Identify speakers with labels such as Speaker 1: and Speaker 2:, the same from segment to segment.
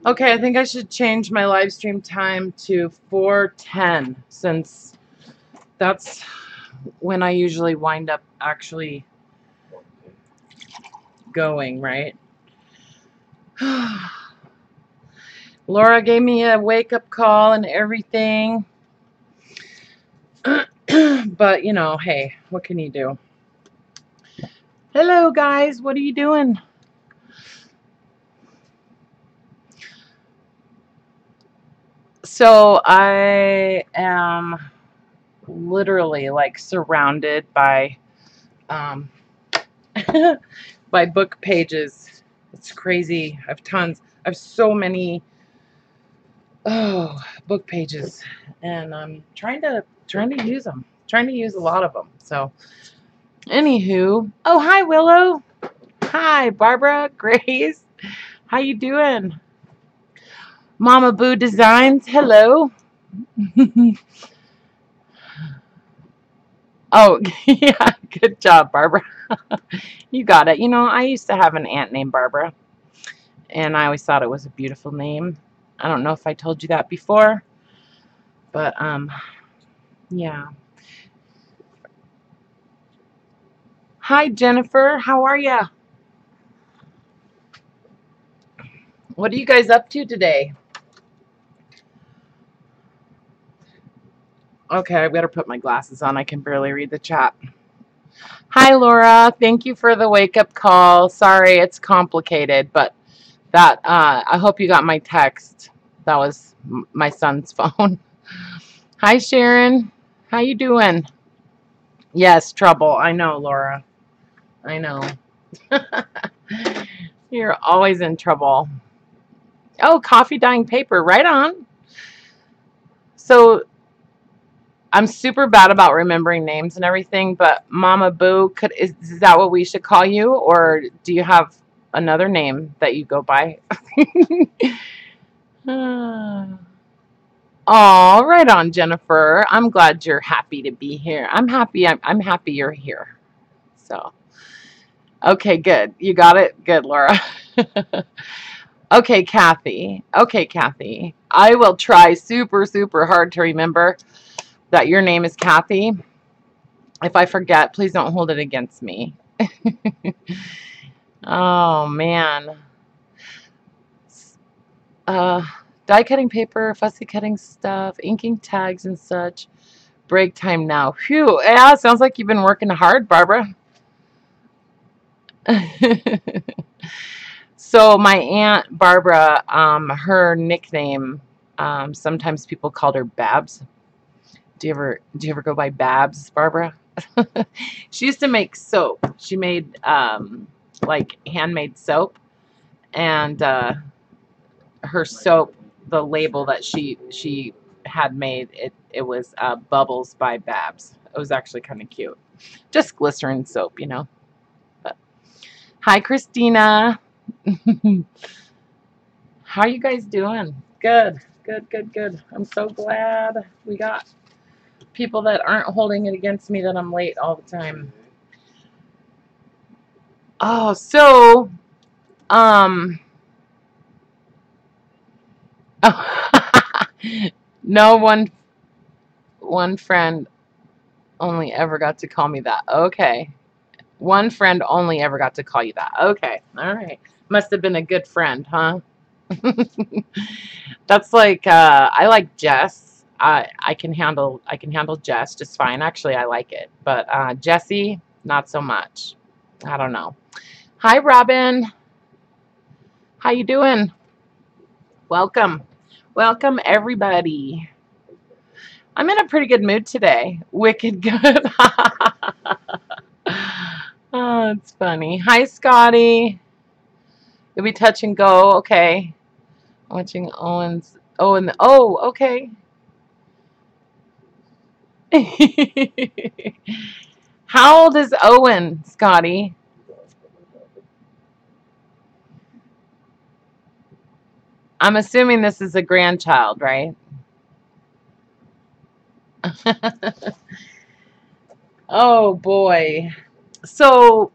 Speaker 1: Okay, I think I should change my live stream time to 4:10 since that's when I usually wind up actually going, right? Laura gave me a wake-up call and everything. But, you know, hey, what can you do? Hello, guys. What are you doing? So I am literally like surrounded by by book pages. It's crazy. I have tons. I have so many book pages, and I'm trying to use them. Trying to use a lot of them. So, anywho, oh hi Willow, hi Barbara, Grace, how you doing? Mama Boo Designs, hello. Oh, yeah, good job, Barbara. You got it. You know, I used to have an aunt named Barbara, and I always thought it was a beautiful name. I don't know if I told you that before, but yeah. Hi, Jennifer. How are ya? What are you guys up to today? Okay, I better put my glasses on. I can barely read the chat. Hi, Laura. Thank you for the wake-up call. Sorry, it's complicated, but that I hope you got my text. That was my son's phone. Hi, Sharon. How you doing? Yes, trouble. I know, Laura. I know. You're always in trouble. Oh, coffee dyeing paper. Right on. So I'm super bad about remembering names and everything, but Mama Boo, is that what we should call you, or do you have another name that you go by? Oh, right on, Jennifer. I'm glad you're happy to be here. I'm happy. I'm happy you're here. So, okay, good. You got it. Good, Laura. Okay, Kathy. Okay, Kathy. I will try super, super hard to remember that your name is Kathy. If I forget, please don't hold it against me. Oh, man. Die cutting paper, fussy cutting stuff, inking tags and such. Break time now. Phew. Yeah, sounds like you've been working hard, Barbara. So my Aunt Barbara, her nickname, sometimes people called her Babs. Do you ever go by Babs, Barbara? She used to make soap. She made like handmade soap, and her soap, the label that she had made, it was Bubbles by Babs. It was actually kind of cute. Just glycerin soap, you know. But hi, Christina. How are you guys doing? Good, good, good, good. I'm so glad we got people that aren't holding it against me that I'm late all the time. Oh, so no, one friend only ever got to call me that. Okay. One friend only ever got to call you that. Okay. All right. Must have been a good friend, huh? That's like I like Jess. I can handle Jess just fine. Actually, I like it. But Jessie, not so much. I don't know. Hi, Robin. How you doing? Welcome. Welcome, everybody. I'm in a pretty good mood today. Wicked good. Oh, it's funny. Hi, Scotty. You'll be touch and go. Okay. Watching Owen's. Oh, okay. How old is Owen, Scotty? I'm assuming this is a grandchild, right? Oh boy. So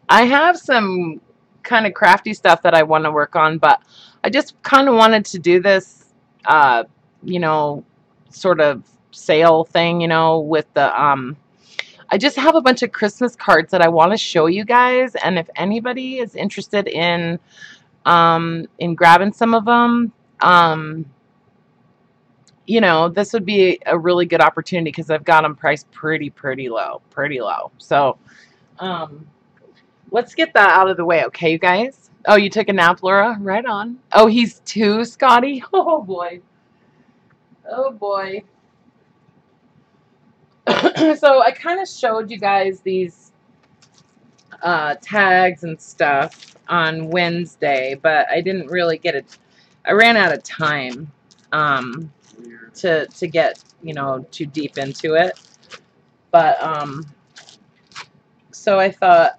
Speaker 1: I have some kind of crafty stuff that I want to work on, but I just kind of wanted to do this, you know, sort of sale thing, you know, with the, I just have a bunch of Christmas cards that I want to show you guys, and if anybody is interested in grabbing some of them, you know, this would be a really good opportunity because I've got them priced pretty low, So, let's get that out of the way, okay, you guys? Oh, you took a nap, Laura? Right on. Oh, he's 2, Scotty? Oh, boy. Oh, boy. So I kind of showed you guys these tags and stuff on Wednesday, but I didn't really get it. I ran out of time to get, you know, too deep into it. But so I thought,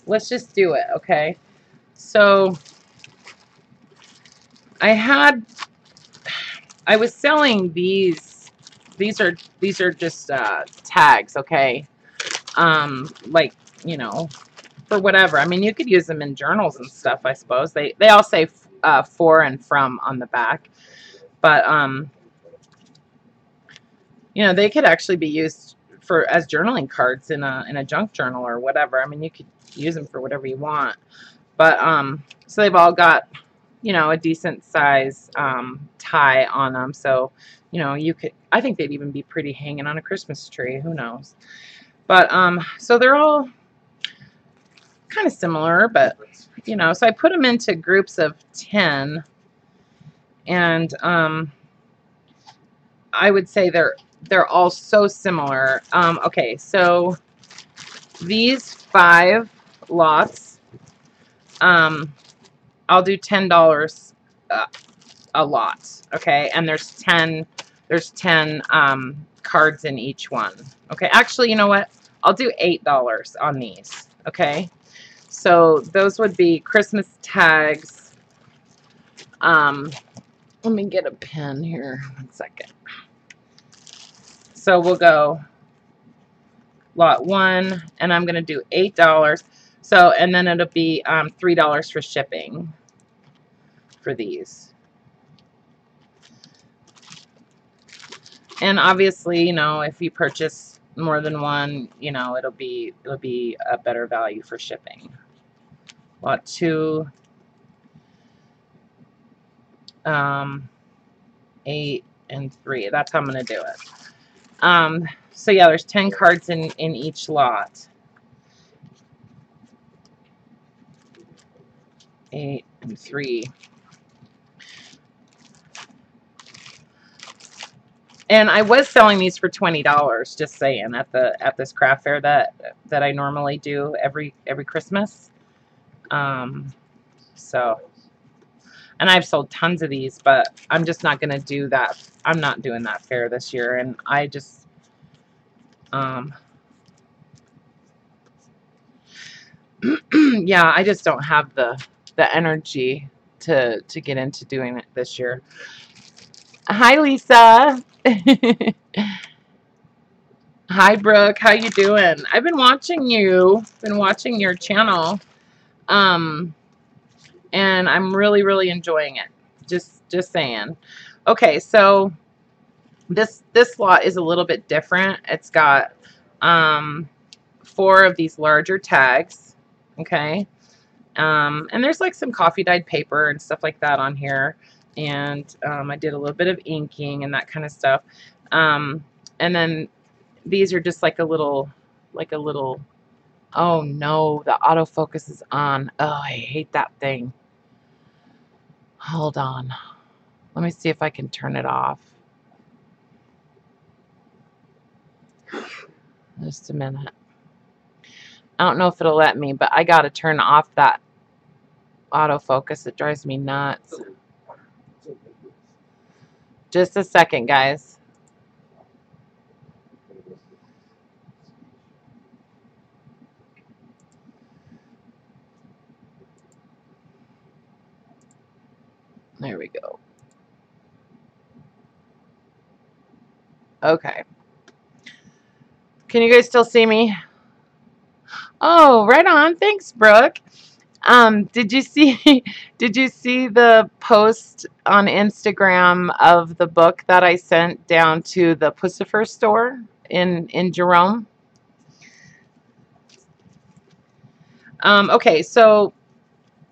Speaker 1: let's just do it, okay? So I was selling these. These are just tags, okay? Like, you know, for whatever. I mean, you could use them in journals and stuff, I suppose. They all say for and from on the back, but you know, they could actually be used as journaling cards in a junk journal or whatever. I mean, you could use them for whatever you want. But so they've all got, you know, a decent size tie on them. So, you know, you could, I think they'd even be pretty hanging on a Christmas tree. Who knows? But so they're all kind of similar, but you know, so I put them into groups of 10, and I would say they're all so similar. Okay, so these 5 lots, I'll do $10 a lot. Okay, and there's 10 cards in each one. Okay, actually, you know what? I'll do $8 on these. Okay, so those would be Christmas tags. Let me get a pen here. 1 second. So we'll go lot 1, and I'm going to do $8. So, and then it'll be $3 for shipping for these. And obviously, you know, if you purchase more than one, you know, it'll be a better value for shipping. Lot 2, 8 and 3. That's how I'm going to do it. So yeah, there's 10 cards in each lot. 8 and 3. And I was selling these for $20, just saying, at this craft fair that I normally do every Christmas. So, and I've sold tons of these, but I'm just not going to do that. I'm not doing that fair this year, and I just yeah, I just don't have the energy to get into doing it this year. Hi, Lisa. Hi, Brooke. How you doing? I've been watching you. Been watching your channel, and I'm really enjoying it. Just saying. Okay, so this lot is a little bit different. It's got 4 of these larger tags. Okay, and there's like some coffee dyed paper and stuff like that on here, and I did a little bit of inking and that kind of stuff, and then these are just like a little, oh no, the autofocus is on. Oh, I hate that thing. Hold on, let me see if I can turn it off. Just a minute. I don't know if it'll let me, but I gotta turn off that autofocus. It drives me nuts. Just a second, guys. There we go. Okay. Can you guys still see me? Oh, right on. Thanks, Brooke. It's Did you see did you see the post on Instagram of the book that I sent down to the Pussifer store in Jerome? Okay, so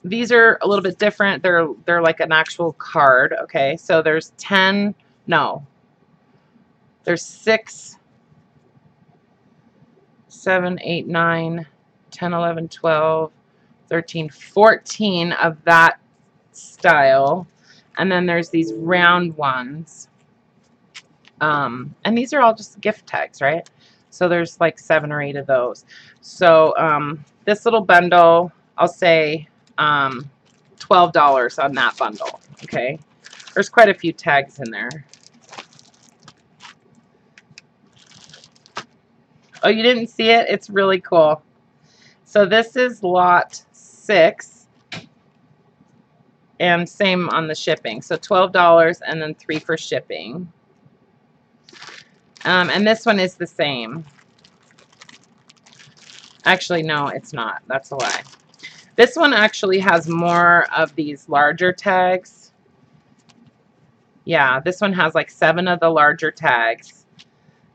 Speaker 1: these are a little bit different. They're like an actual card. Okay, so there's 10, no, there's 6, 7, 8, 9, 10, 11, 12, 13, 14 of that style. And then there's these round ones. And these are all just gift tags, right? So there's like 7 or 8 of those. So this little bundle, I'll say $12 on that bundle. Okay, there's quite a few tags in there. Oh, you didn't see it? It's really cool. So this is lot 6, and same on the shipping. So $12 and then 3 for shipping. And this one is the same. Actually, no, it's not. That's a lie. This one actually has more of these larger tags. Yeah, this one has like 7 of the larger tags.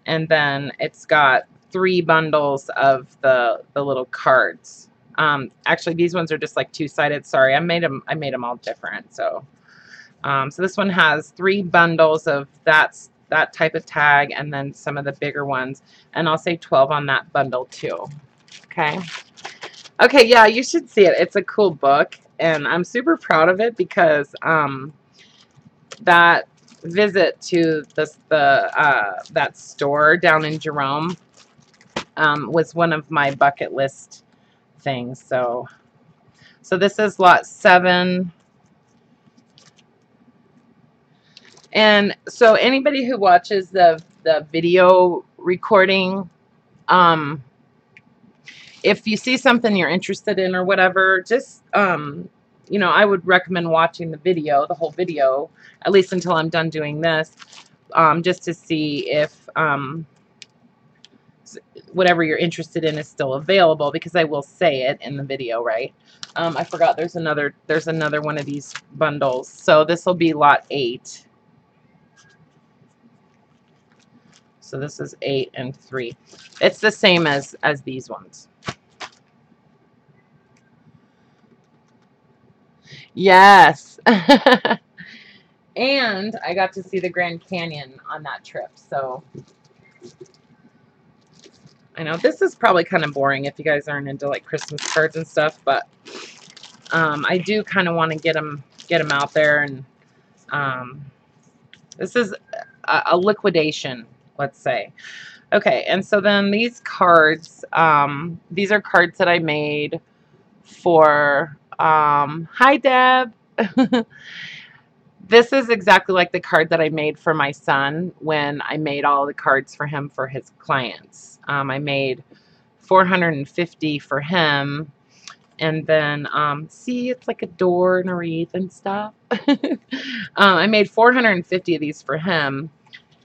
Speaker 1: And then it's got 3 bundles of the little cards. Actually, these ones are just like 2-sided. Sorry, I made them all different. So, so this one has 3 bundles of that type of tag, and then some of the bigger ones. And I'll say 12 on that bundle too. Okay. Okay, yeah, you should see it. It's a cool book, and I'm super proud of it because that visit to that store down in Jerome was one of my bucket list things. So this is lot 7. And so anybody who watches the video recording, if you see something you're interested in or whatever, just you know, I would recommend watching the whole video, at least until I'm done doing this, just to see if whatever you're interested in is still available, because I will say it in the video, right? I forgot there's another one of these bundles. So this will be lot 8. So this is 8 and 3. It's the same as these ones. Yes. And I got to see the Grand Canyon on that trip. So I know this is probably kind of boring if you guys aren't into like Christmas cards and stuff, but I do kind of want to get them out there. And this is a liquidation, let's say. Okay, and so then these cards, these are cards that I made for, hi Deb. This is exactly like the card that I made for my son when I made all the cards for him for his clients. I made 450 for him, and then see, it's like a door and a wreath and stuff. I made 450 of these for him,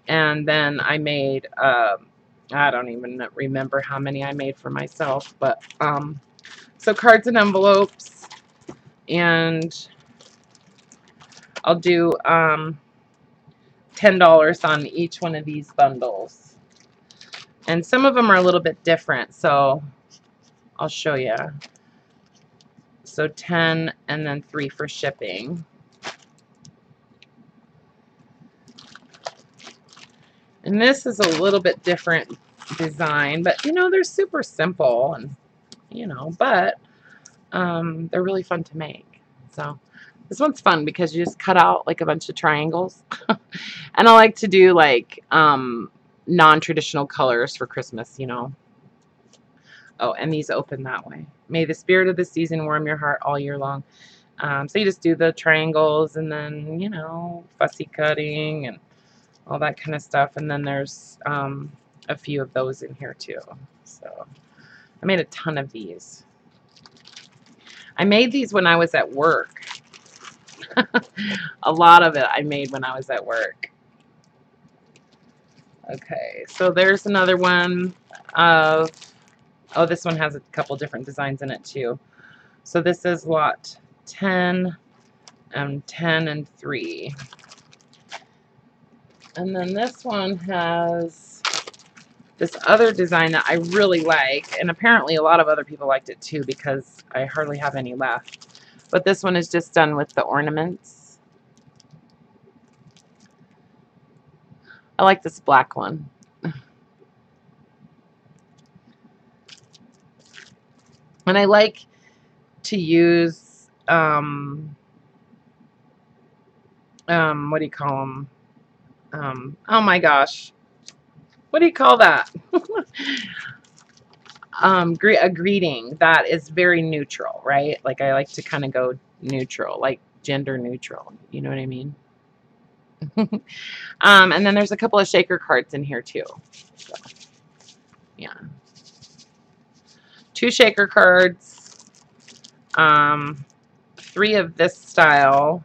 Speaker 1: and then I made I don't even remember how many I made for myself, but so cards and envelopes, and I'll do $10 on each one of these bundles. And some of them are a little bit different, so I'll show you. So 10 and then 3 for shipping. And this is a little bit different design, but you know, they're super simple, and you know, but they're really fun to make. So this one's fun because you just cut out like a bunch of triangles. And I like to do like non-traditional colors for Christmas, you know. Oh, and these open that way. May the spirit of the season warm your heart all year long. So you just do the triangles, and then, you know, fussy cutting and all that kind of stuff. And then there's a few of those in here too. So I made a ton of these. I made these when I was at work. A lot of it I made when I was at work. Okay, so there's another one of, oh, this one has a couple different designs in it too. So this is lot 10 and 10 and 3. And then this one has this other design that I really like, and apparently a lot of other people liked it too because I hardly have any left. But this one is just done with the ornaments. I like this black one. And I like to use, what do you call them? Oh my gosh. What do you call that? A greeting that is very neutral, right? Like I like to kind of go neutral, like gender neutral. You know what I mean? And then there's a couple of shaker cards in here too. So, yeah. 2 shaker cards, 3 of this style,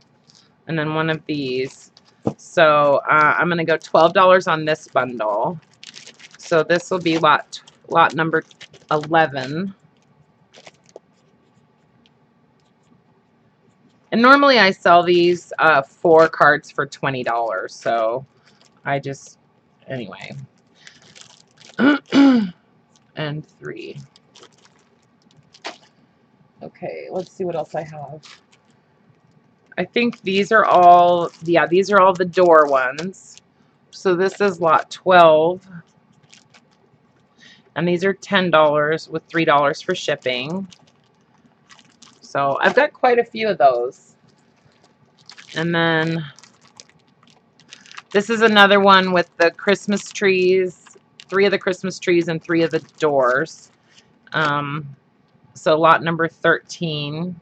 Speaker 1: and then 1 of these. So I'm going to go $12 on this bundle. So this will be lot number 11. And normally I sell these 4 cards for $20. So I just, anyway. And 3. Okay, let's see what else I have. I think these are all, yeah, these are all the door ones. So this is lot 12. And these are $10 with $3 for shipping. So I've got quite a few of those. And then this is another one with the Christmas trees. 3 of the Christmas trees and 3 of the doors. So lot number 13.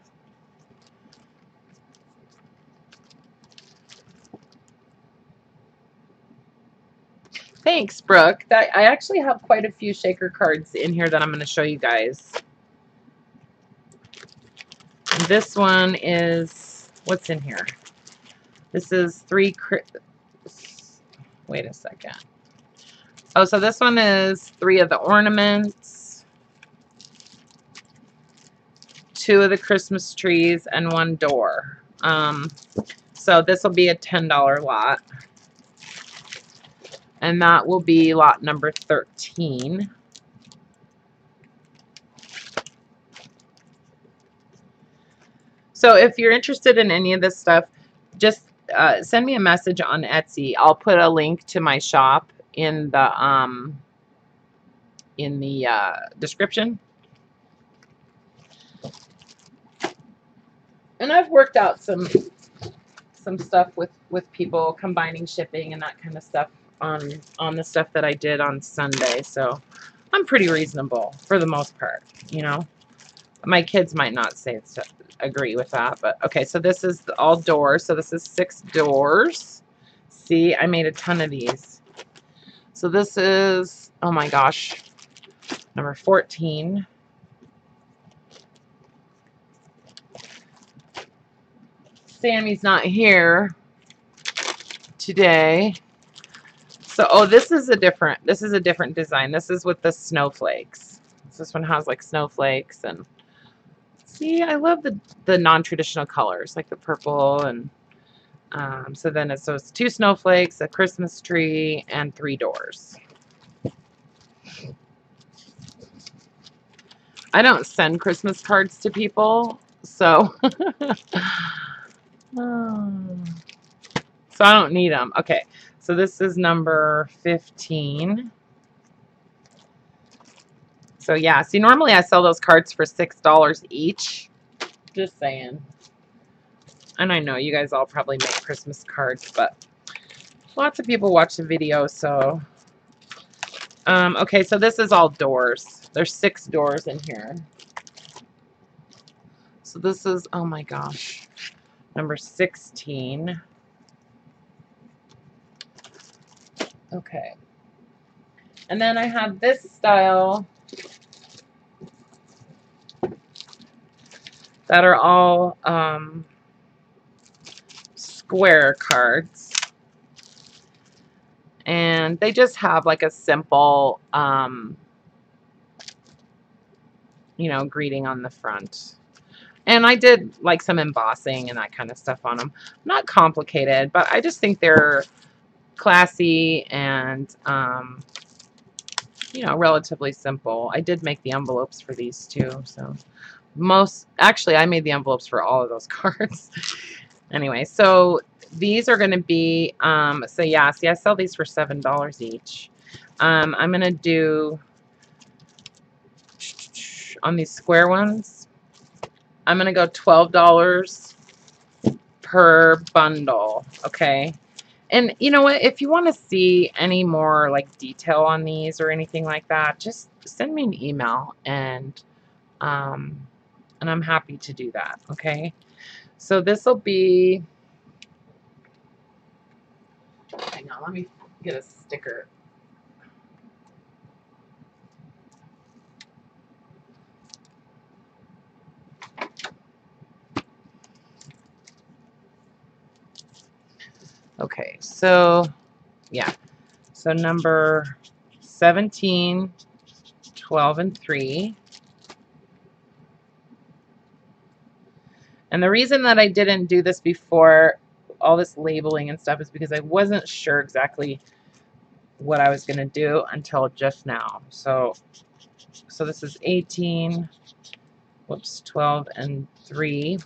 Speaker 1: Thanks, Brooke. I actually have quite a few shaker cards in here that I'm going to show you guys. This one is, what's in here? This is 3, wait a second. Oh, so this one is 3 of the ornaments, 2 of the Christmas trees, and 1 door. So this will be a $10 lot. And that will be lot number 13. So if you're interested in any of this stuff, just send me a message on Etsy. I'll put a link to my shop in the description. And I've worked out some stuff with people combining shipping and that kind of stuff on the stuff that I did on Sunday. So I'm pretty reasonable for the most part, you know. My kids might not agree with that, but okay. So this is all doors. So this is 6 doors. See, I made a ton of these. So this is, oh my gosh, number 14. Sammy's not here today. So, oh, this is a different design. This is with the snowflakes. This one has like snowflakes, and see, I love the non-traditional colors, like the purple, and so then it's 2 snowflakes, a Christmas tree, and 3 doors. I don't send Christmas cards to people, so so I don't need them. Okay, so this is number 15. So yeah, see, normally I sell those cards for $6 each. Just saying. And I know you guys all probably make Christmas cards, but lots of people watch the video, so. Okay, so this is all doors. There's 6 doors in here. So this is, oh my gosh, number 16. Okay. And then I have this style that are all square cards. And they just have like a simple, you know, greeting on the front. And I did like some embossing and that kind of stuff on them. Not complicated, but I just think they're classy and, you know, relatively simple. I did make the envelopes for these too. So actually, I made the envelopes for all of those cards. Anyway, so these are going to be, so yeah, see, I sell these for $7 each. I'm going to do, on these square ones, I'm going to go $12 per bundle, okay? And you know what? If you want to see any more like detail on these or anything like that, just send me an email and I'm happy to do that, okay? So this will be, hang on, let me get a sticker. Okay, so yeah, so number 17, 12, and 3. And the reason that I didn't do this before, all this labeling and stuff, is because I wasn't sure exactly what I was going to do until just now. So this is 18, whoops, 12, and 3.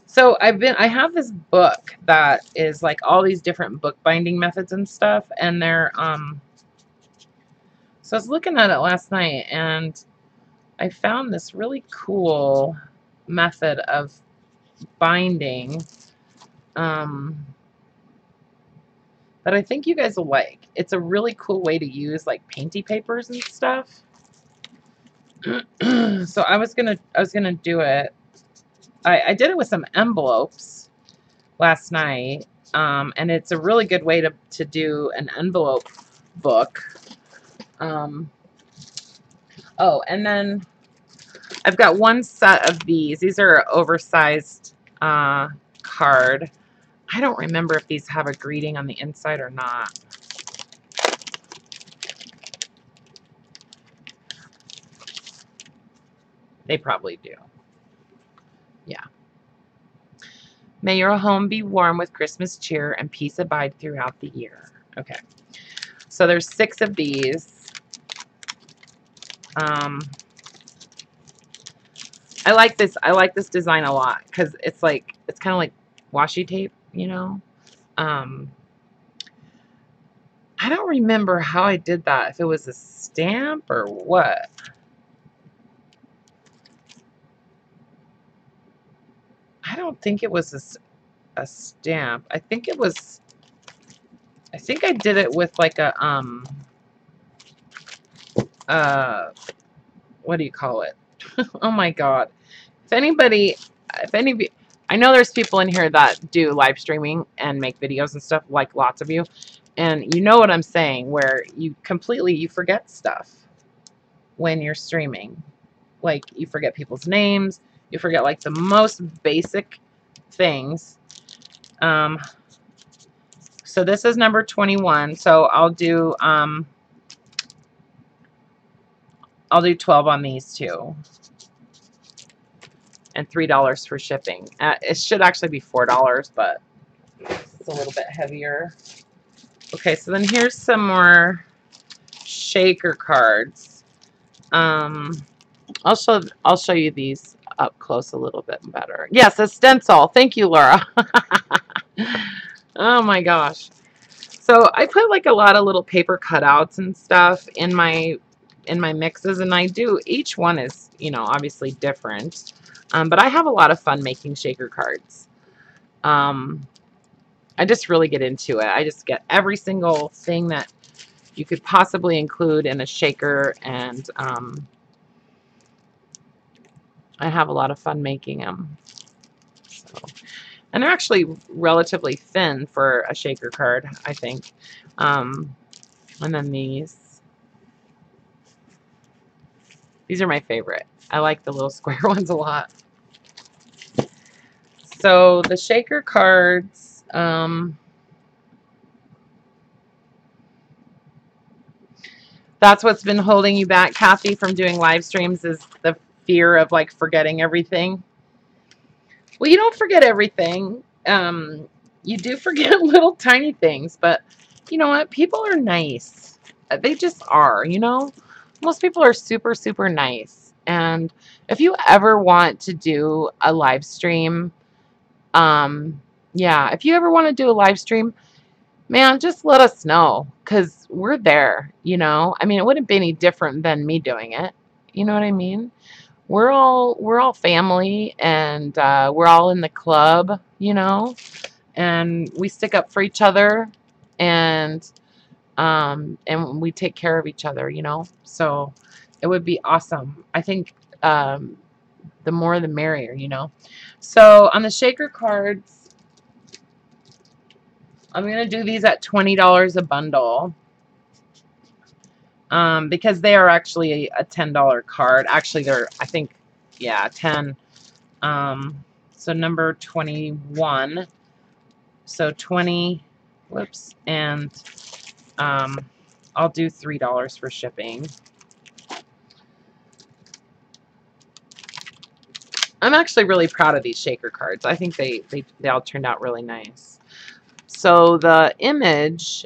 Speaker 1: So I have this book that is like all these different book binding methods and stuff, and they're so I was looking at it last night and I found this really cool method of binding that I think you guys will like. It's a really cool way to use like painty papers and stuff. So I was gonna do it. I did it with some envelopes last night, and it's a really good way to do an envelope book. Oh, and then I've got one set of these. These are oversized card. I don't remember if these have a greeting on the inside or not. They probably do. Yeah. May your home be warm with Christmas cheer and peace abide throughout the year. Okay. So there's 6 of these. I like this. I like this design a lot because it's like, it's kind of like washi tape, you know. I don't remember how I did that. If it was a stamp or what. I don't think it was a stamp. I think it was. I think I did it with like a what do you call it? Oh my god. If any, I know there's people in here that do live streaming and make videos and stuff, like lots of you, and you know what I'm saying, where you forget stuff when you're streaming. Like, you forget people's names, you forget like the most basic things. So this is number 21, so I'll do 12 on these too. And $3 for shipping. It should actually be $4, but it's a little bit heavier. Okay, so then here's some more shaker cards. I'll show you these up close a little bit better. Yes, a stencil. Thank you, Laura. Oh my gosh. So I put like a lot of little paper cutouts and stuff in my mixes, and I do, each one is, you know, obviously different. But I have a lot of fun making shaker cards. I just really get into it. I just get every single thing that you could possibly include in a shaker, and I have a lot of fun making them. So, and they're actually relatively thin for a shaker card, I think. And then these are my favorite. I like the little square ones a lot. So the shaker cards, That's what's been holding you back, Kathy, from doing live streams, is the fear of like forgetting everything. Well, you don't forget everything. You do forget little tiny things, but you know what? People are nice. They just are, you know? Most people are super, super nice. And if you ever want to do a live stream, yeah, if you ever want to do a live stream, man, just let us know, because we're there, you know? I mean, it wouldn't be any different than me doing it. You know what I mean? We're all family, and we're all in the club, you know, and we stick up for each other, and we take care of each other, you know. So it would be awesome. I think the more the merrier, you know. So on the shaker cards, I'm gonna do these at $20 a bundle. Because they are actually a $10 card. Actually, they're, I think, yeah, 10. So number 21. So 20, whoops, and I'll do $3 for shipping. I'm actually really proud of these shaker cards. I think they all turned out really nice. So the image,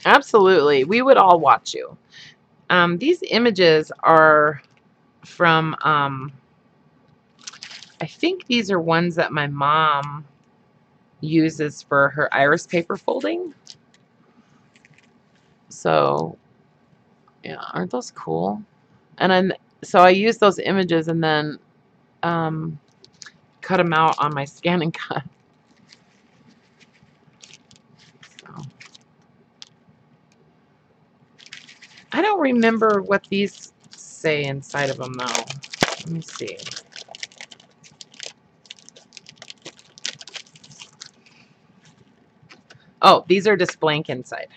Speaker 1: absolutely, we would all watch you. These images are from, I think these are ones that my mom uses for her iris paper folding. So, yeah, aren't those cool? And then, so I use those images and then cut them out on my scan and cut. So, I don't remember what these say inside of them, though. Let me see. Oh, these are just blank inside.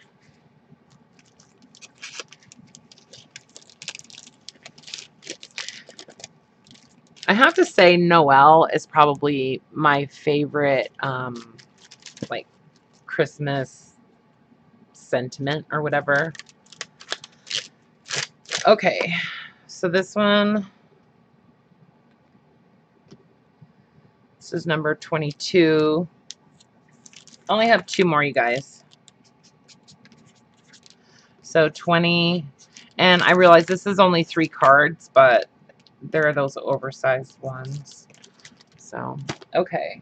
Speaker 1: I have to say Noel is probably my favorite, like, Christmas sentiment or whatever. Okay, so this one, this is number 22. I only have 2 more, you guys. So 20, and I realize this is only 3 cards, but there are those oversized ones. So, okay.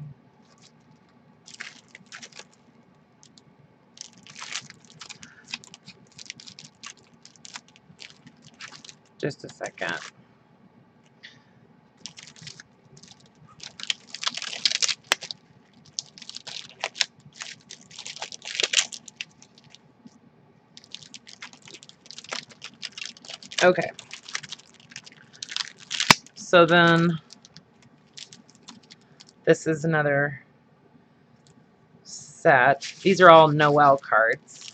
Speaker 1: Just a second. Okay. So then this is another set. These are all Noel cards.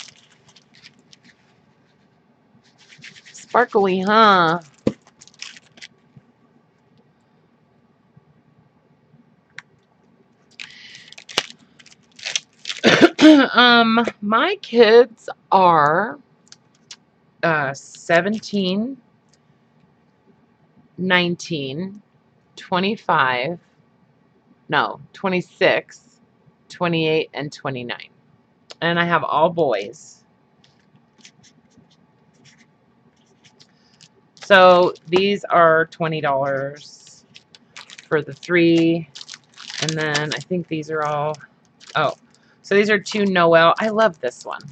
Speaker 1: Sparkly, huh? My kids are 17, 19, 25, no, 26, 28, and 29. And I have all boys. So these are $20 for the 3. And then I think these are all, oh, so these are 2 Noel. I love this one.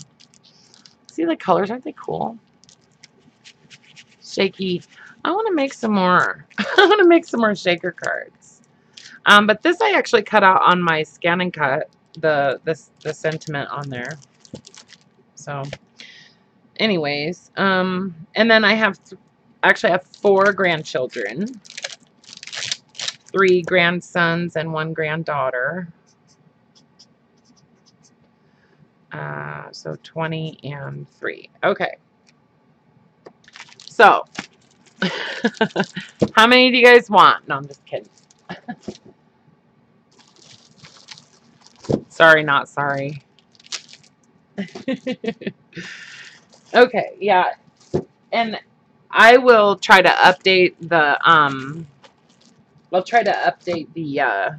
Speaker 1: See the colors, aren't they cool? Shaky. I want to make some more. I want to make some more shaker cards. But this I actually cut out on my scan and cut, the sentiment on there. So anyways, and then I have actually I have 4 grandchildren, 3 grandsons and 1 granddaughter. So 20 and 3. Okay. So, how many do you guys want? No, I'm just kidding. Sorry, not sorry. Okay, yeah. And I will try to update the I'll try to update the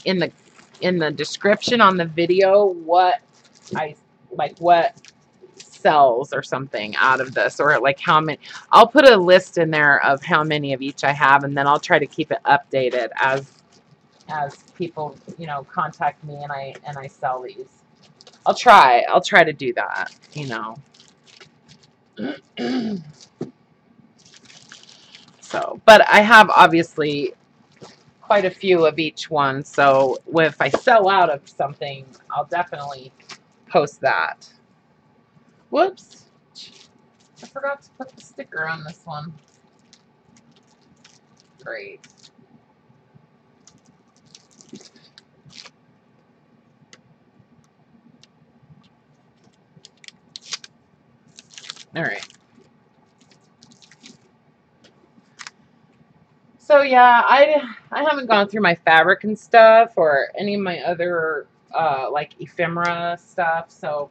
Speaker 1: in the description on the video what I like what sells or something out of this, or like how many. I'll put a list in there of how many of each I have, and then I'll try to keep it updated as people, you know, contact me and I sell these. I'll try to do that, you know. So, but I have obviously quite a few of each one, so if I sell out of something, I'll definitely post that. Whoops, I forgot to put the sticker on this one. Great. All right. So yeah, I haven't gone through my fabric and stuff or any of my other like ephemera stuff, so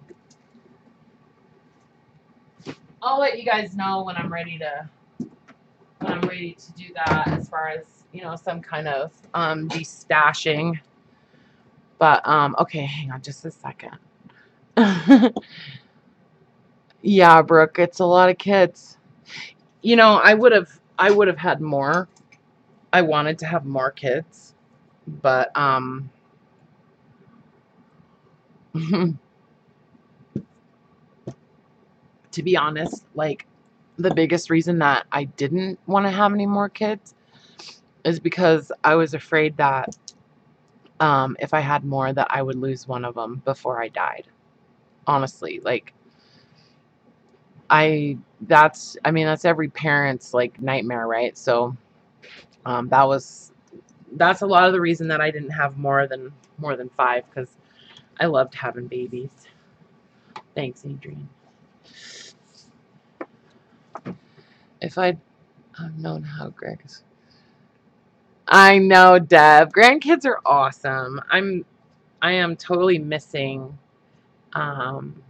Speaker 1: I'll let you guys know when I'm ready to do that, as far as, you know, some kind of destashing. But okay, hang on just a second. Yeah, Brooke, it's a lot of kids. You know, I would have had more. I wanted to have more kids, but to be honest, like, the biggest reason that I didn't want to have any more kids is because I was afraid that if I had more, that I would lose one of them before I died. Honestly, like, I mean, that's every parent's like nightmare, right? So that's a lot of the reason that I didn't have more than 5, because I loved having babies. Thanks, Adrian. If I'd known how Greg's. I know, Deb. Grandkids are awesome. I am totally missing um,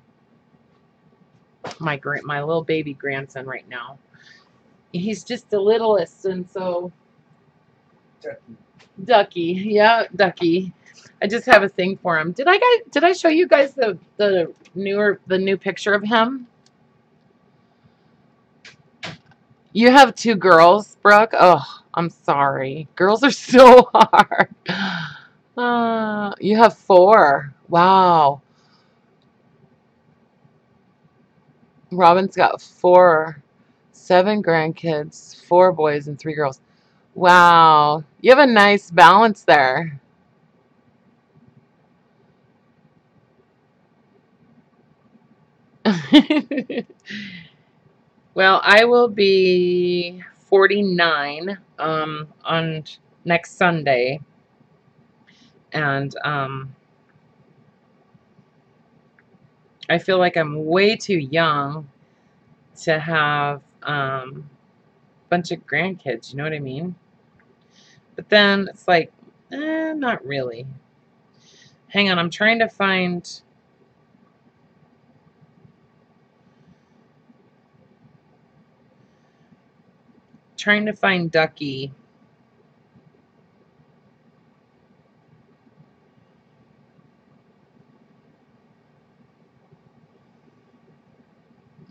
Speaker 1: my little baby grandson right now. He's just the littlest, and so Ducky, yeah, Ducky. I just have a thing for him. Did I show you guys the new picture of him? You have 2 girls, Brooke? Oh, I'm sorry. Girls are so hard. You have 4. Wow. Robin's got 7 grandkids, 4 boys and 3 girls. Wow. You have a nice balance there. Well, I will be 49 on next Sunday, and I feel like I'm way too young to have a bunch of grandkids, you know what I mean? But then it's like, not really. Hang on, I'm trying to find Ducky.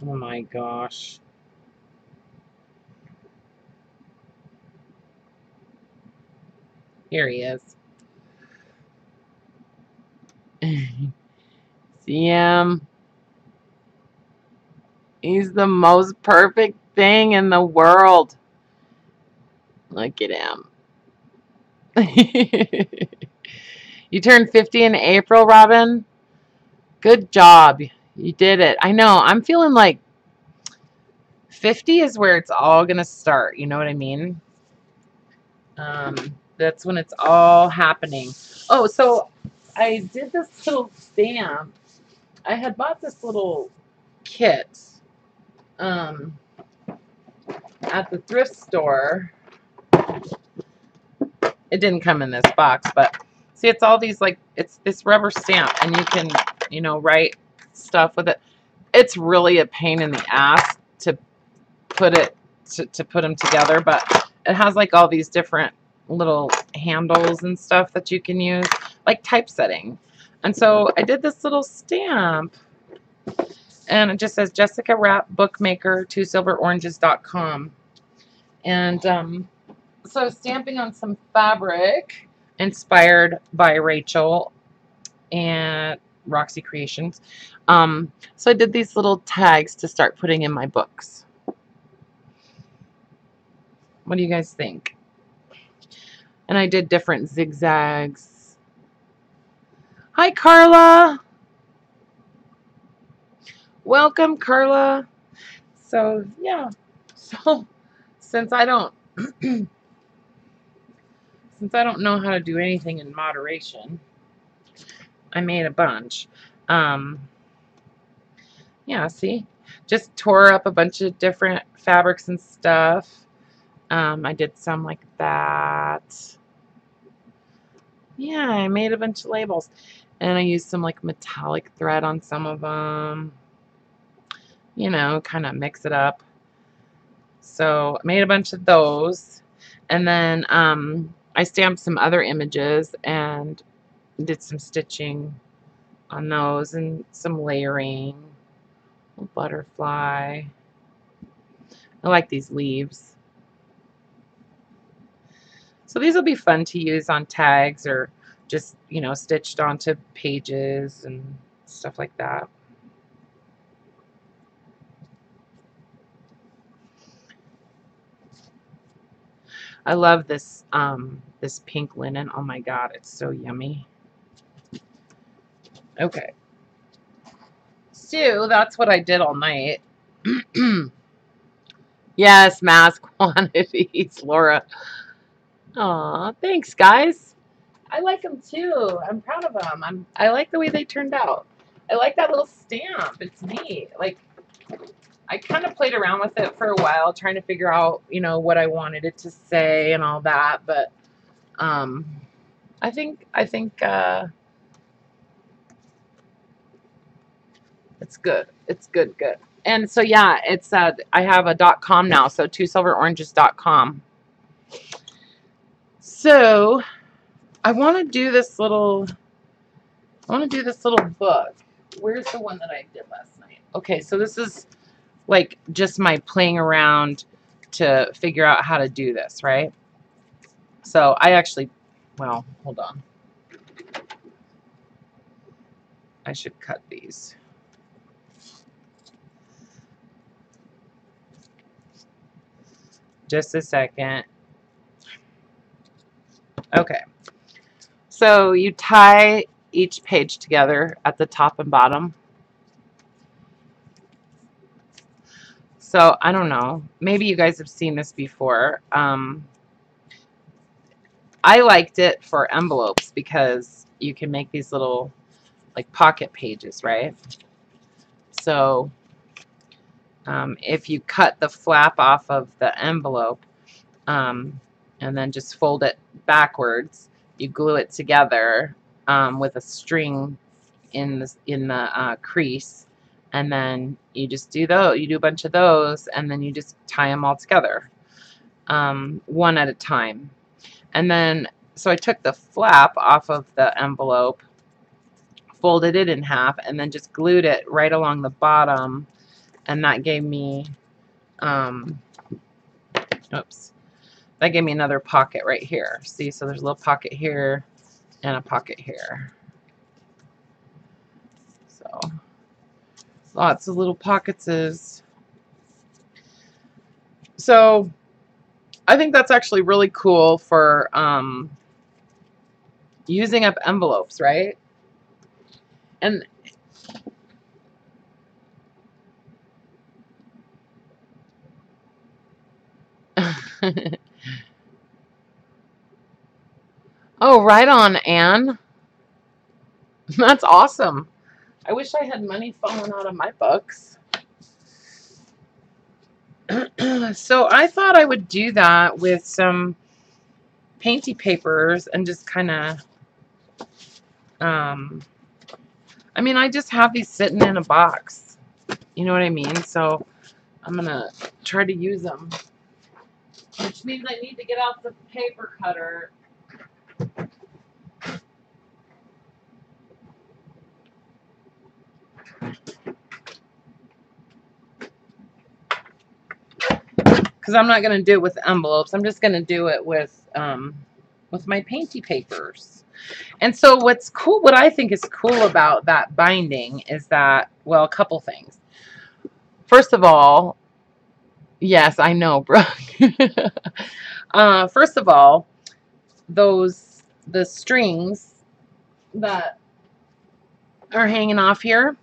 Speaker 1: Oh my gosh. Here he is. See him? He's the most perfect thing in the world. Look at him. You turned 50 in April, Robin. Good job. You did it. I know. I'm feeling like 50 is where it's all going to start. You know what I mean? That's when it's all happening. Oh, so I did this little stamp. I had bought this little kit at the thrift store. It didn't come in this box, but see, it's all these, like, it's this rubber stamp, and you can you know, write stuff with it. It's really a pain in the ass to put it to put them together, but it has like all these different little handles and stuff that you can use, like typesetting. And so I did this little stamp, and it just says Jessica Rapp Bookmaker, twosilveroranges.com. And so stamping on some fabric inspired by Rachel and Roxy Creations. So I did these little tags to start putting in my books. What do you guys think? And I did different zigzags. Hi, Karla. Welcome, Karla. So, yeah. So, since I don't know how to do anything in moderation, I made a bunch. Yeah, see? Just tore up a bunch of different fabrics and stuff. I did some like that. Yeah, I made a bunch of labels. And I used some like metallic thread on some of them. You know, kind of mix it up. So I made a bunch of those. And then I stamped some other images and did some stitching on those and some layering. A butterfly. I like these leaves. So these will be fun to use on tags or just, you know, stitched onto pages and stuff like that. I love this this pink linen. Oh my god, it's so yummy. Okay. So that's what I did all night. Yes, mass quantities, Laura. Aw, thanks, guys. I like them too. I'm proud of them. I like the way they turned out. I like that little stamp. It's neat. Like, I kind of played around with it for a while, trying to figure out, you know, what I wanted it to say and all that. But I think it's good. It's good. And so yeah, it's I have a .com now, so twosilveroranges.com. So I want to do this little book. Where's the one that I did last night? Okay, so this is like just my playing around to figure out how to do this, right? So I actually, well, hold on. I should cut these. Just a second. Okay. So you tie each page together at the top and bottom. So I don't know. Maybe you guys have seen this before. I liked it for envelopes because you can make these little like pocket pages, right? So if you cut the flap off of the envelope and then just fold it backwards, you glue it together with a string in the crease, and then you just do those. You do a bunch of those, and then you just tie them all together, one at a time. And then, so I took the flap off of the envelope, folded it in half, and then just glued it right along the bottom, and that gave me, oops, that gave me another pocket right here. See, so there's a little pocket here and a pocket here. So lots of little pockets. So I think that's actually really cool for using up envelopes, right? And oh, right on, Anne. That's awesome. I wish I had money falling out of my books. So I thought I would do that with some painty papers and just kind of I mean, I just have these sitting in a box. You know what I mean? So I'm going to try to use them. Which means I need to get out the paper cutter. Because I'm not going to do it with envelopes. I'm just going to do it with my painty papers. And so what's cool, what I think is cool about that binding is that, well, a couple things. First of all, yes, I know, Brooke. First of all, the strings that are hanging off here,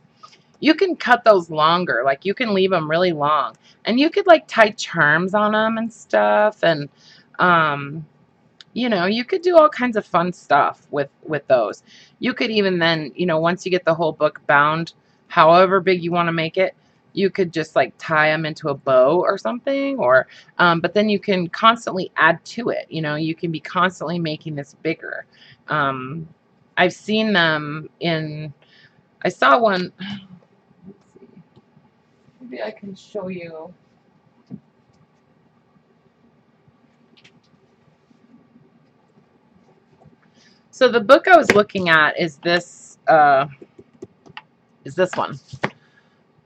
Speaker 1: you can cut those longer. Like, you can leave them really long. And you could, like, tie charms on them and stuff. And, you know, you could do all kinds of fun stuff with those. You could even then, you know, once you get the whole book bound, however big you want to make it, you could just like tie them into a bow or something, or but then you can constantly add to it. You know, you can be constantly making this bigger. I've seen them in, I saw one, let's see, maybe I can show you. So the book I was looking at is this one,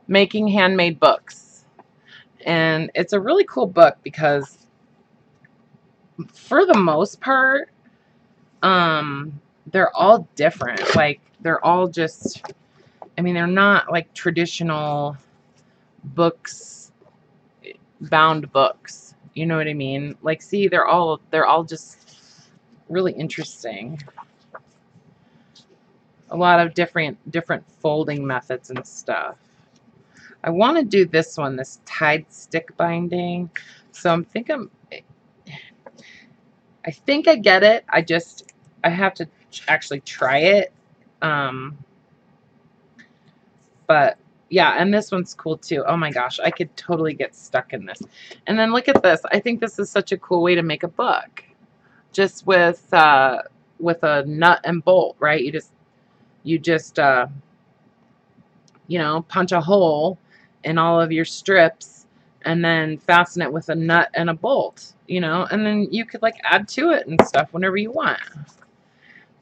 Speaker 1: Making Handmade Books. And it's a really cool book because for the most part, they're all different. Like, they're all just, I mean, they're not like traditional books, bound books. You know what I mean? Like, see, they're all just really interesting. A lot of different folding methods and stuff. I want to do this one, this tied stick binding. So I think I get it. I have to actually try it. But yeah, and this one's cool too. Oh my gosh, I could totally get stuck in this. And then look at this. I think this is such a cool way to make a book. Just with a nut and bolt, right? You just you know, punch a hole in all of your strips and then fasten it with a nut and a bolt, you know, and then you could like add to it and stuff whenever you want.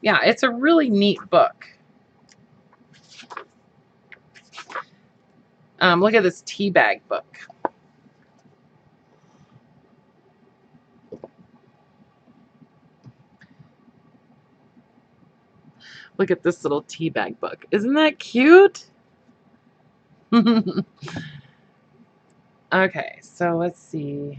Speaker 1: Yeah, it's a really neat book. Look at this tea bag book. Look at this little tea bag book. Isn't that cute? Okay, so let's see.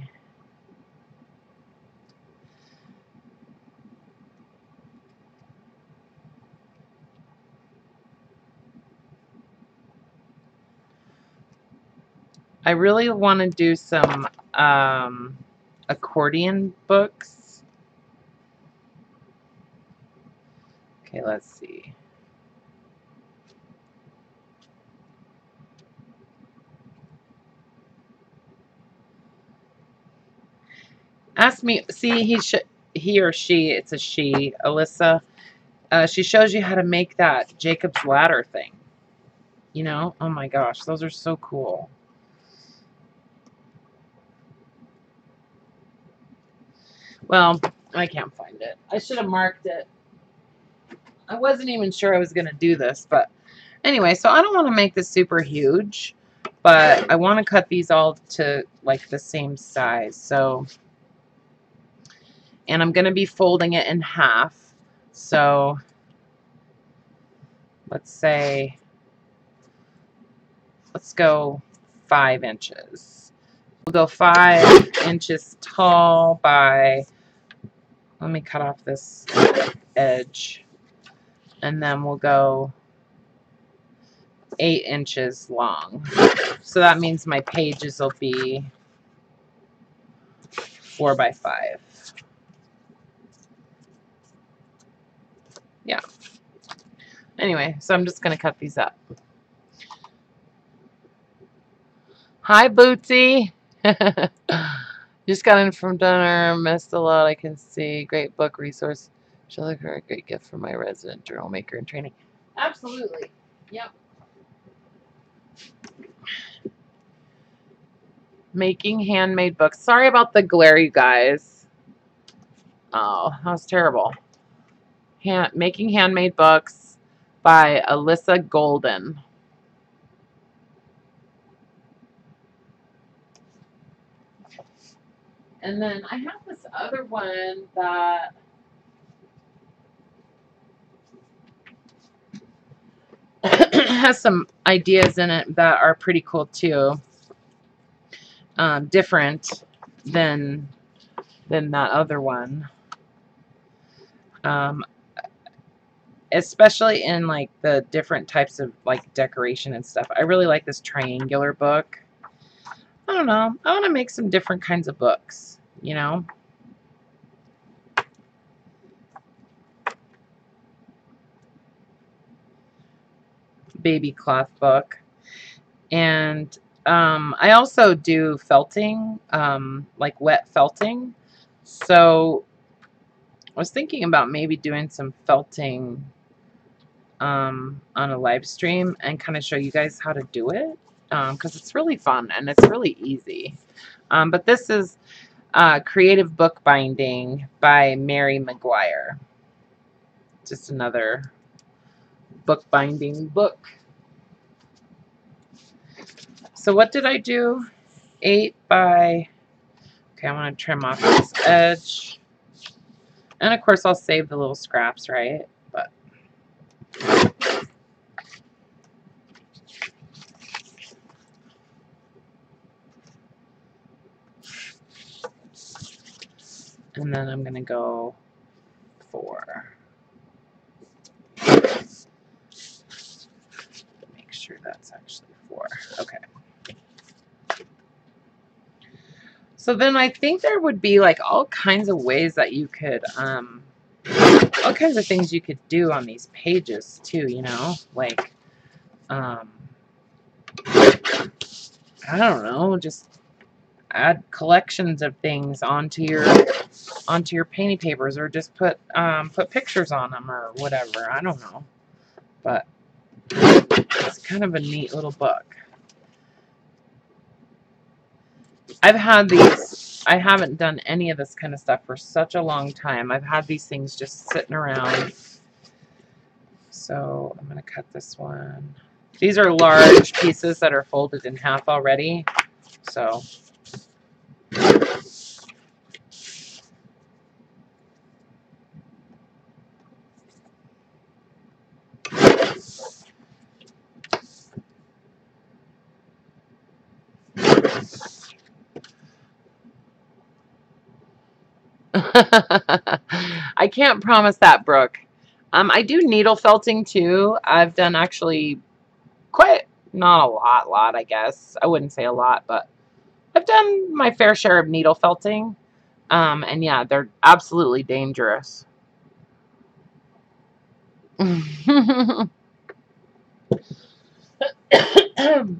Speaker 1: I really want to do some accordion books. Okay, let's see. Ask me. See, he or she. It's a she. Alyssa. She shows you how to make that Jacob's ladder thing. You know? Oh my gosh, those are so cool. Well, I can't find it. I should have marked it. I wasn't even sure I was going to do this, but anyway, so I don't want to make this super huge, but I want to cut these all to like the same size. So, and I'm going to be folding it in half. So, let's go 5 inches. We'll go 5 inches tall by, let me cut off this edge, and then we'll go 8 inches long. So that means my pages will be 4 by 5. Yeah. Anyway, so I'm just going to cut these up. Hi, Bootsy. Just got in from dinner. Missed a lot, I can see. Great book resource. She'll look for a great gift for my resident journal maker in training. Absolutely. Yep. Making handmade books. Sorry about the glare, you guys. Oh, that was terrible. Making handmade books by Alyssa Golden. And then I have this other one that has some ideas in it that are pretty cool too. Different than that other one. Especially in like the different types of like decoration and stuff. I really like this triangular book. I don't know. I want to make some different kinds of books, you know? Baby cloth book. And I also do felting, like wet felting. So I was thinking about maybe doing some felting on a live stream and kind of show you guys how to do it, because it's really fun and it's really easy. But this is Creative Bookbinding by Mary McGuire. Just another bookbinding book. So what did I do? 8 by... Okay, I want to trim off this edge. And of course I'll save the little scraps, right? But and then I'm going to go 4. Make sure that's actually 4. Okay. So then I think there would be like all kinds of ways that you could, all kinds of things you could do on these pages too, you know, like, I don't know, just add collections of things onto your painting papers, or just put pictures on them or whatever. I don't know, but it's kind of a neat little book. I've had these. I haven't done any of this kind of stuff for such a long time. I've had these things just sitting around. So I'm going to cut this one. These are large pieces that are folded in half already. So I can't promise that, Brooke. I do needle felting too. I've done actually quite, not a lot, I guess. I wouldn't say a lot, but I've done my fair share of needle felting. And yeah, they're absolutely dangerous.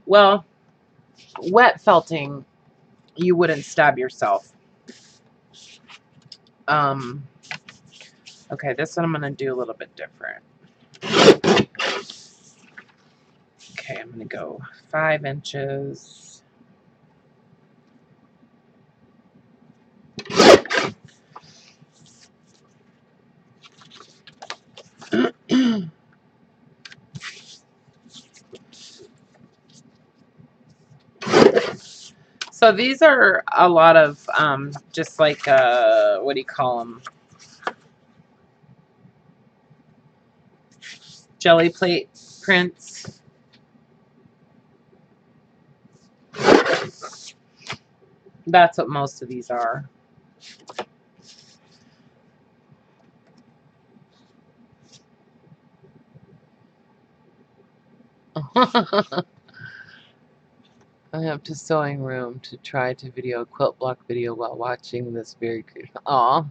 Speaker 1: Well, wet felting, you wouldn't stab yourself. Okay, this one I'm going to do a little bit different. Okay, I'm going to go 5 inches. So these are a lot of just like, what do you call them? Jelly plate prints. That's what most of these are. I have to sewing room to try to video quilt block video while watching this very good. Aw.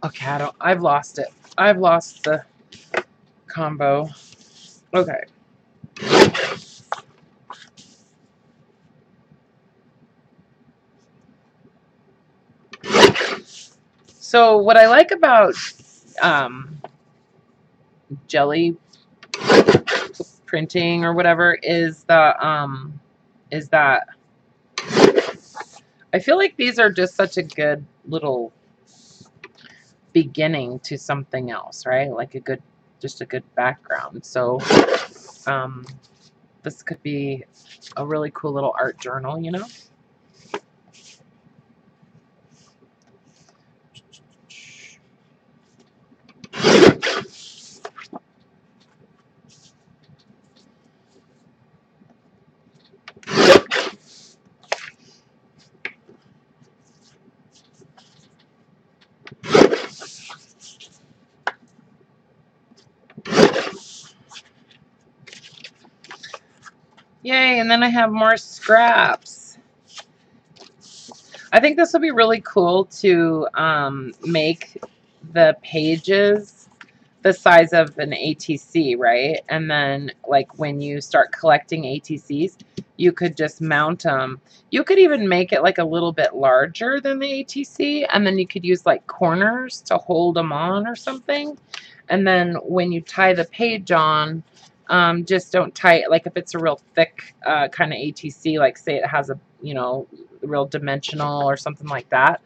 Speaker 1: Okay, I've lost it. I've lost the combo. Okay. So what I like about jelly printing or whatever is that I feel like these are just such a good little beginning to something else, right? Like just a good background. So this could be a really cool little art journal, you know? Yay, and then I have more scraps. I think this will be really cool to make the pages the size of an ATC, right? And then like when you start collecting ATCs, you could just mount them. You could even make it like a little bit larger than the ATC, and then you could use like corners to hold them on or something. And then when you tie the page on, just don't tie it, like if it's a real thick kind of ATC, like say it has a, you know, real dimensional or something like that,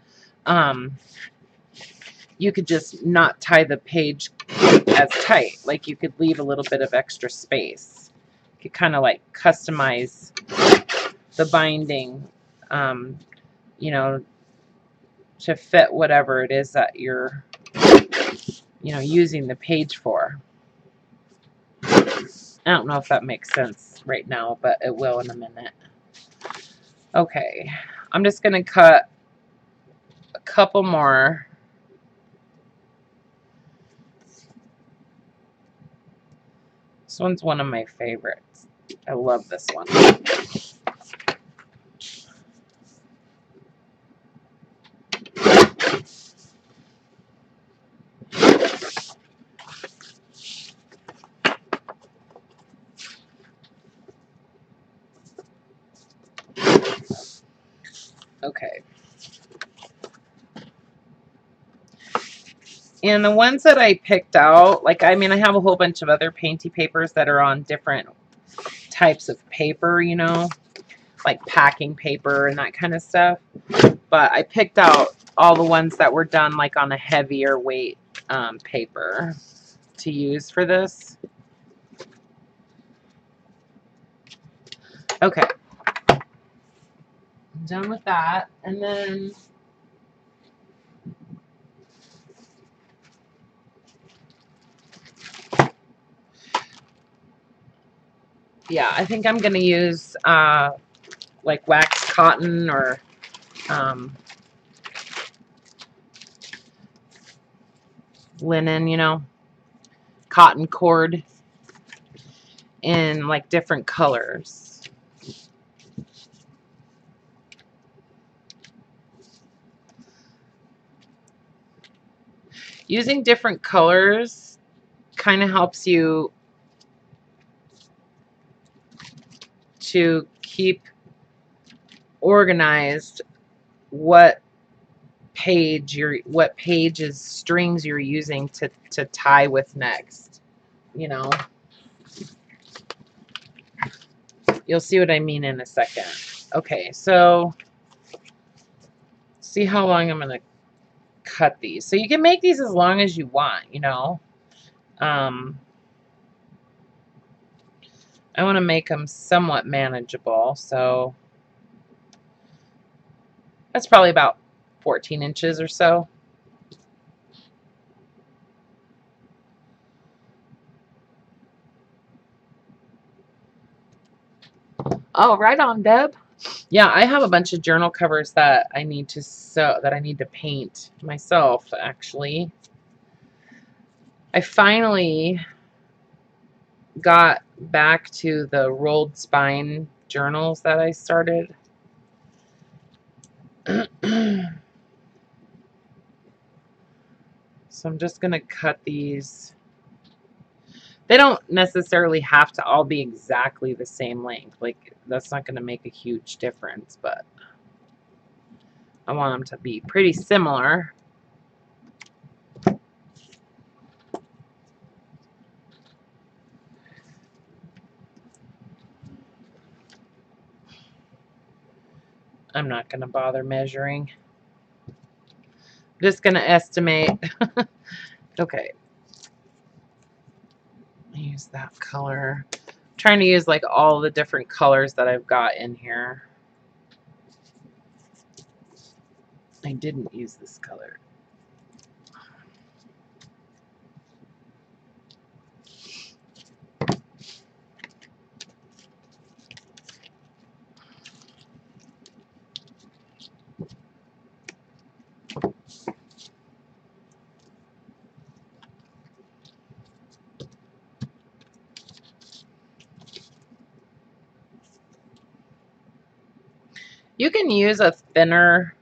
Speaker 1: you could just not tie the page as tight. Like you could leave a little bit of extra space. You could kind of like customize the binding, you know, to fit whatever it is that you're, you know, using the page for. I don't know if that makes sense right now, but it will in a minute. Okay, I'm just going to cut a couple more. This one's one of my favorites. I love this one. Okay. And the ones that I picked out, like, I mean, I have a whole bunch of other painty papers that are on different types of paper, you know, like packing paper and that kind of stuff. But I picked out all the ones that were done like on a heavier weight paper to use for this. Okay. I'm done with that. And then yeah, I think I'm going to use like wax cotton or linen, you know, cotton cord in like different colors. Using different colors kind of helps you to keep organized what page's strings you're using to tie with next, you know. You'll see what I mean in a second. Okay, so see how long I'm going to cut these. So you can make these as long as you want, you know. I want to make them somewhat manageable, so that's probably about 14 inches or so. Oh, right on, Deb. Yeah, I have a bunch of journal covers that I need to sew, that I need to paint myself, actually. I finally got back to the rolled spine journals that I started. So I'm just going to cut these. They don't necessarily have to all be exactly the same length. Like, that's not going to make a huge difference, but I want them to be pretty similar. I'm not going to bother measuring. I'm just going to estimate. Okay. Use that color. I'm trying to use like all the different colors that I've got in here. I didn't use this color. You can use a thinner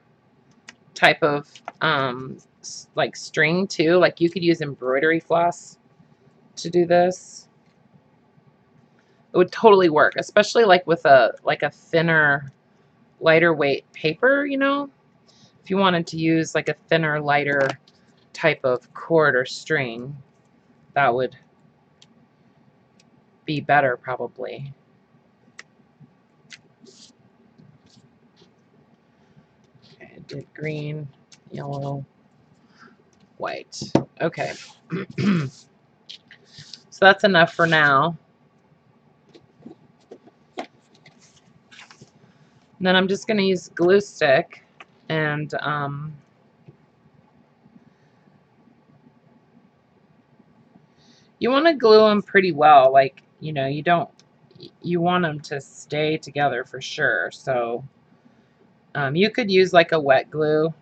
Speaker 1: type of like string too. Like you could use embroidery floss to do this. It would totally work, especially like with a thinner, lighter weight paper, you know. If you wanted to use like a thinner, lighter type of cord or string, that would be better probably. Okay, I did green, yellow, white. Okay. So that's enough for now. And then I'm just going to use glue stick and you want to glue them pretty well. Like, you know, you want them to stay together for sure. So you could use like a wet glue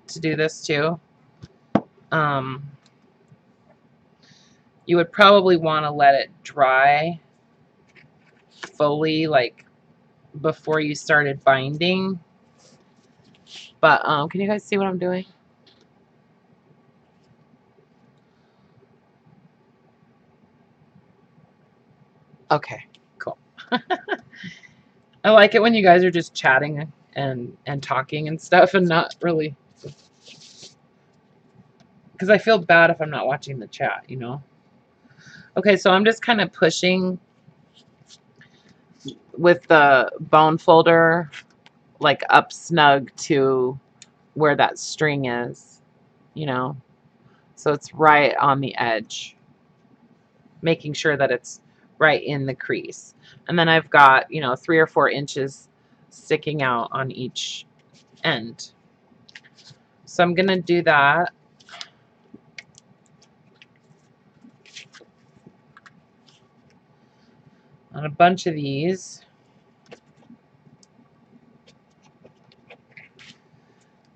Speaker 1: to do this too. You would probably want to let it dry fully, like before you started binding. But can you guys see what I'm doing? Okay, cool. I like it when you guys are just chatting and talking and stuff and not really, because I feel bad if I'm not watching the chat, you know. Okay, so I'm just kind of pushing with the bone folder like up snug to where that string is, you know. So it's right on the edge, making sure that it's right in the crease. And then I've got, you know, 3 or 4 inches sticking out on each end. So I'm going to do that. On a bunch of these.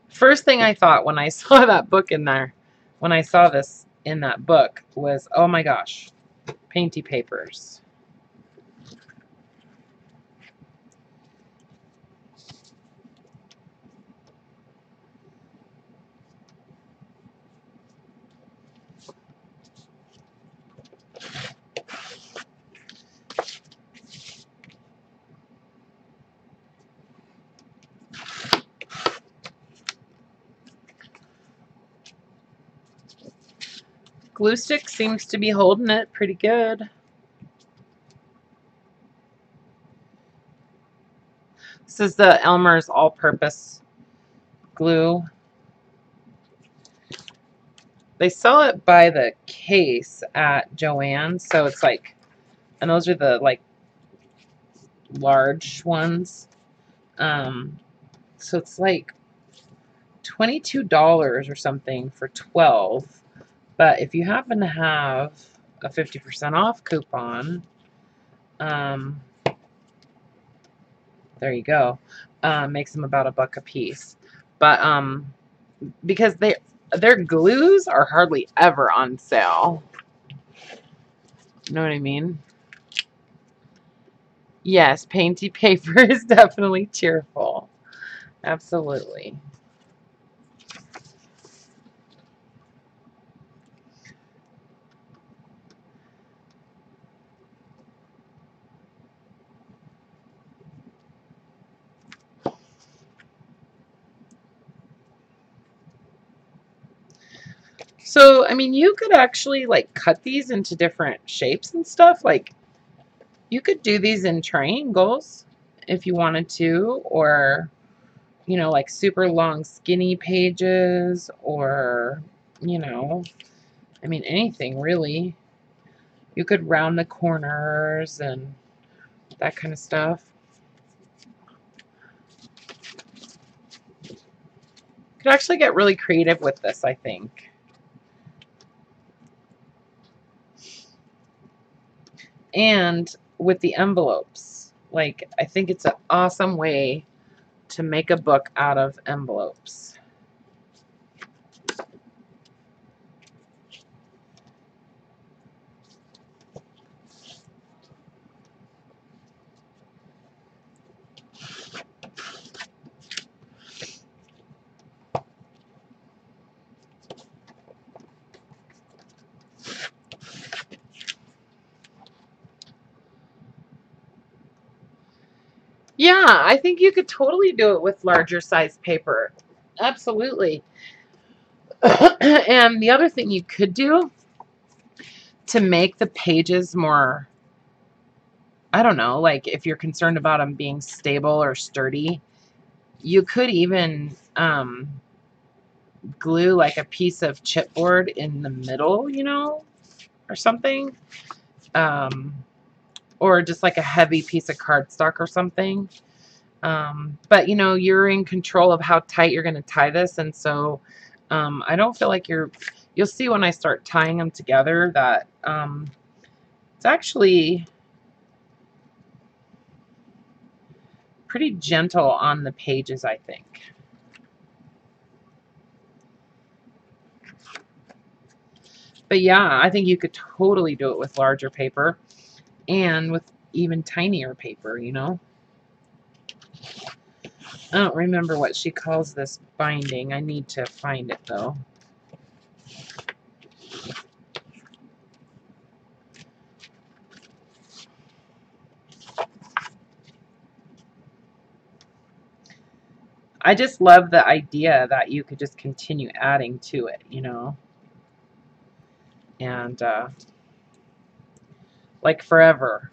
Speaker 1: First thing I thought when I saw that book in there, when I saw this in that book, was, oh my gosh, painty papers. Glue stick seems to be holding it pretty good. This is the Elmer's all-purpose glue. They sell it by the case at Joann's, so it's like, and those are the like large ones. So it's like $22 or something for 12. But if you happen to have a 50% off coupon, there you go. Makes them about $1 a piece. But because their glues are hardly ever on sale. You know what I mean? Yes, painty paper is definitely cheerful. Absolutely. So, I mean, you could actually like cut these into different shapes and stuff. Like, you could do these in triangles if you wanted to, or you know, like super long skinny pages, or, you know, I mean, anything really. You could round the corners and that kind of stuff. Could actually get really creative with this, I think. And with the envelopes, like, I think it's an awesome way to make a book out of envelopes. Yeah, I think you could totally do it with larger size paper. Absolutely. And the other thing you could do to make the pages more, I don't know, like if you're concerned about them being stable or sturdy, you could even glue like a piece of chipboard in the middle, you know, or something. Or just like a heavy piece of cardstock or something. But you know, you're in control of how tight you're going to tie this, and so I don't feel like you'll see when I start tying them together that it's actually pretty gentle on the pages, I think. But yeah, I think you could totally do it with larger paper and with even tinier paper, you know. I don't remember what she calls this binding. I need to find it though. I just love the idea that you could just continue adding to it, you know, and like forever.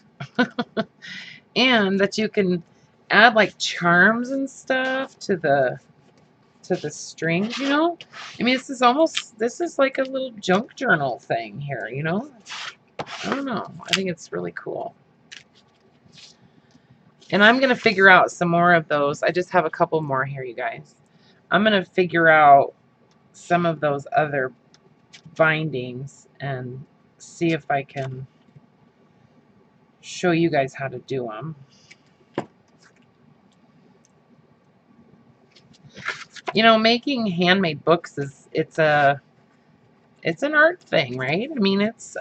Speaker 1: And that you can add like charms and stuff to the strings, you know. I mean, this is like a little junk journal thing here, you know. I don't know. I think it's really cool. And I'm going to figure out some more of those. I just have a couple more here, you guys. I'm going to figure out some of those other bindings and see if I can show you guys how to do them. You know, making handmade books it's an art thing, right? I mean, it's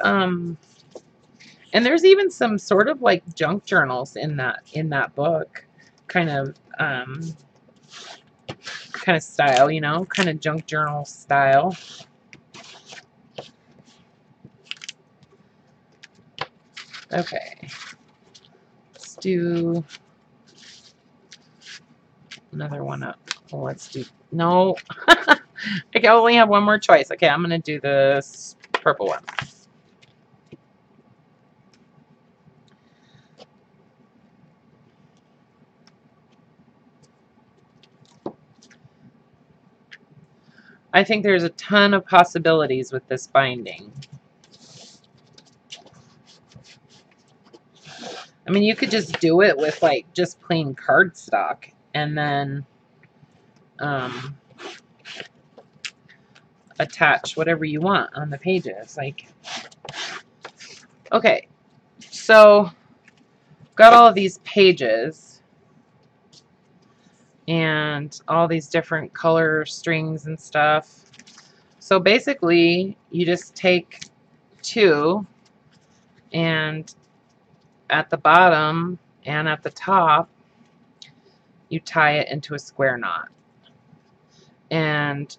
Speaker 1: and there's even some sort of like junk journals in that book kind of style, you know, kind of junk journal style. Okay, let's do another one up. Well, let's do, no. I only have one more choice. Okay, I'm gonna do this purple one. I think there's a ton of possibilities with this binding. I mean, you could just do it with like just plain cardstock and then attach whatever you want on the pages. Like, okay, so got all of these pages and all these different color strings and stuff. So basically, you just take two, and at the bottom and at the top, you tie it into a square knot. And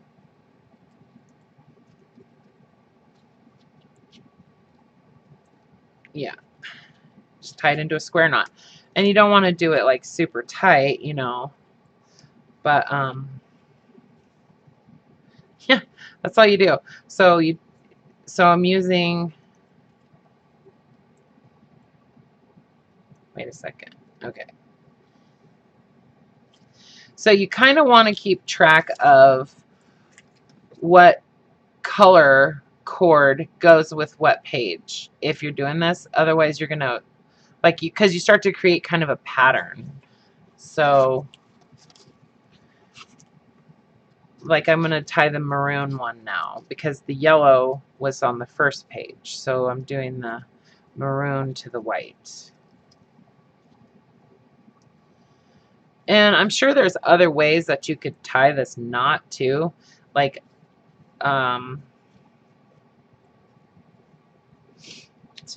Speaker 1: yeah, just tie it into a square knot. And you don't want to do it like super tight, you know, but yeah, that's all you do. So I'm using, wait a second. Okay. So you kind of want to keep track of what color cord goes with what page if you're doing this. Otherwise, you're going to, like, because you start to create kind of a pattern. So, like, I'm going to tie the maroon one now because the yellow was on the first page. So I'm doing the maroon to the white. And I'm sure there's other ways that you could tie this knot too. Like, to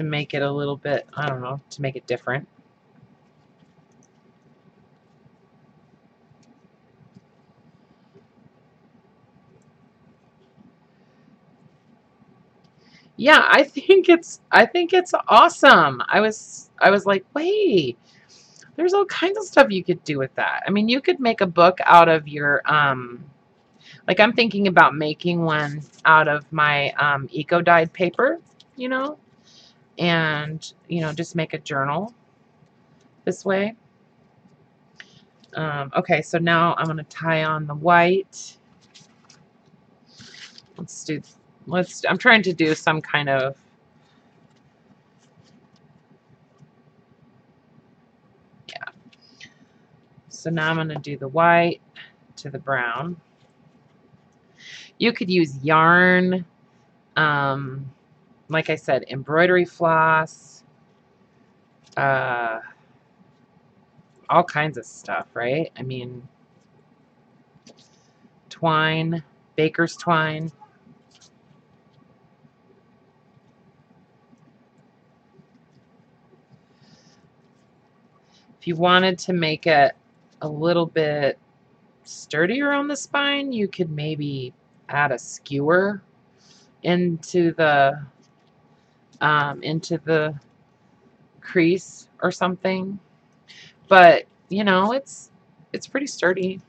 Speaker 1: make it a little bit, I don't know, to make it different. Yeah, I think it's awesome. I was like, wait, there's all kinds of stuff you could do with that. I mean, you could make a book out of your like, I'm thinking about making one out of my eco-dyed paper, you know, and, you know, just make a journal this way. Okay, so now I'm going to tie on the white. I'm trying to do some kind of, yeah. So now I'm going to do the white to the brown. You could use yarn, like I said, embroidery floss, all kinds of stuff, right? I mean, twine, baker's twine. If you wanted to make it a little bit sturdier on the spine, you could maybe add a skewer into the crease or something. But you know, it's pretty sturdy.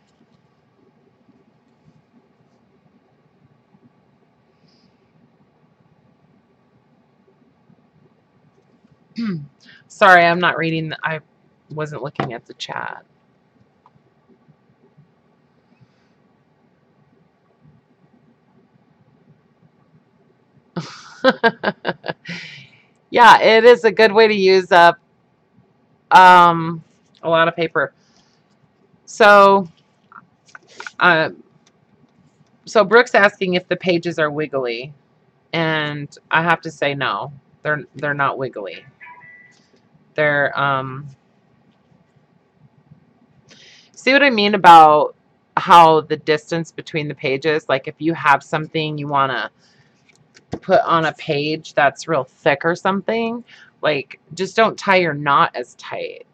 Speaker 1: Sorry, I'm not reading. I wasn't looking at the chat. Yeah, it is a good way to use up a lot of paper. So, so Brooke's asking if the pages are wiggly, and I have to say no, they're not wiggly. They're see what I mean about how the distance between the pages, like if you have something you want to put on a page that's real thick or something, like, just don't tie your knot as tight.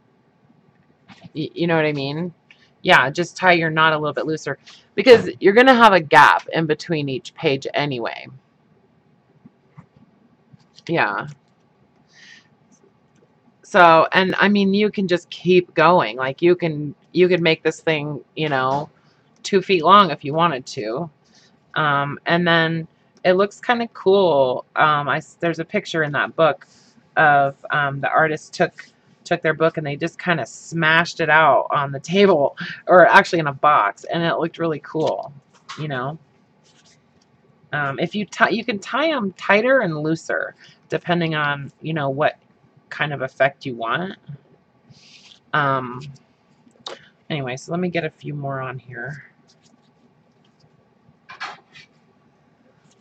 Speaker 1: You know what I mean? Yeah, just tie your knot a little bit looser because you're going to have a gap in between each page anyway. Yeah. So, and I mean, you can just keep going. Like, you could make this thing, you know, 2 feet long if you wanted to. And then it looks kind of cool. There's a picture in that book of the artist took their book and they just kind of smashed it out on the table, or actually in a box, and it looked really cool, you know. If you can tie them tighter and looser depending on, you know, what kind of effect you want. Anyway, so let me get a few more on here.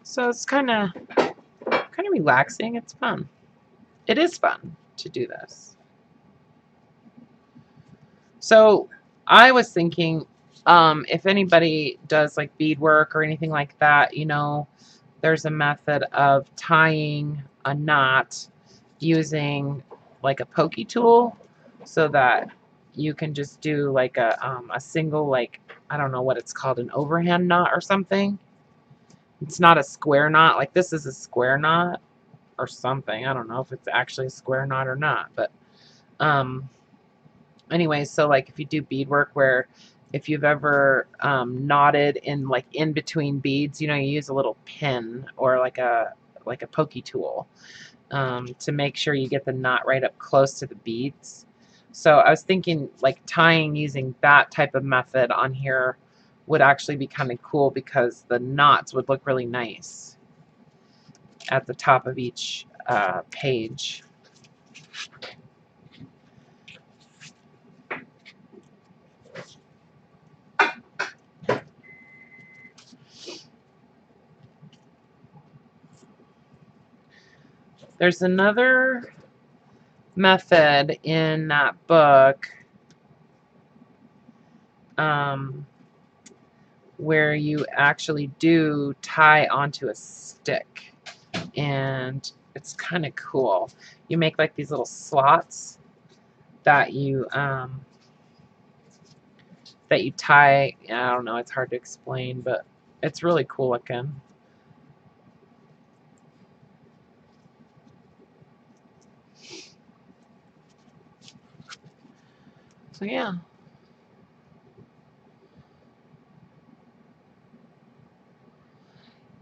Speaker 1: So it's kind of relaxing. It's fun. It is fun to do this. So I was thinking, if anybody does like beadwork or anything like that, you know, there's a method of tying a knot using like a pokey tool, so that you can just do like a single, like, I don't know what it's called, an overhand knot or something. It's not a square knot. Like, this is a square knot or something. I don't know if it's actually a square knot or not, but anyway, so like if you do beadwork, where if you've ever knotted in, like, in between beads, you know, you use a little pin or like a pokey tool to make sure you get the knot right up close to the beads. So I was thinking like tying using that type of method on here would actually be kind of cool, because the knots would look really nice at the top of each page. There's another method in that book where you actually do tie onto a stick, and it's kind of cool. You make like these little slots that you tie. I don't know, it's hard to explain, but it's really cool looking. So yeah.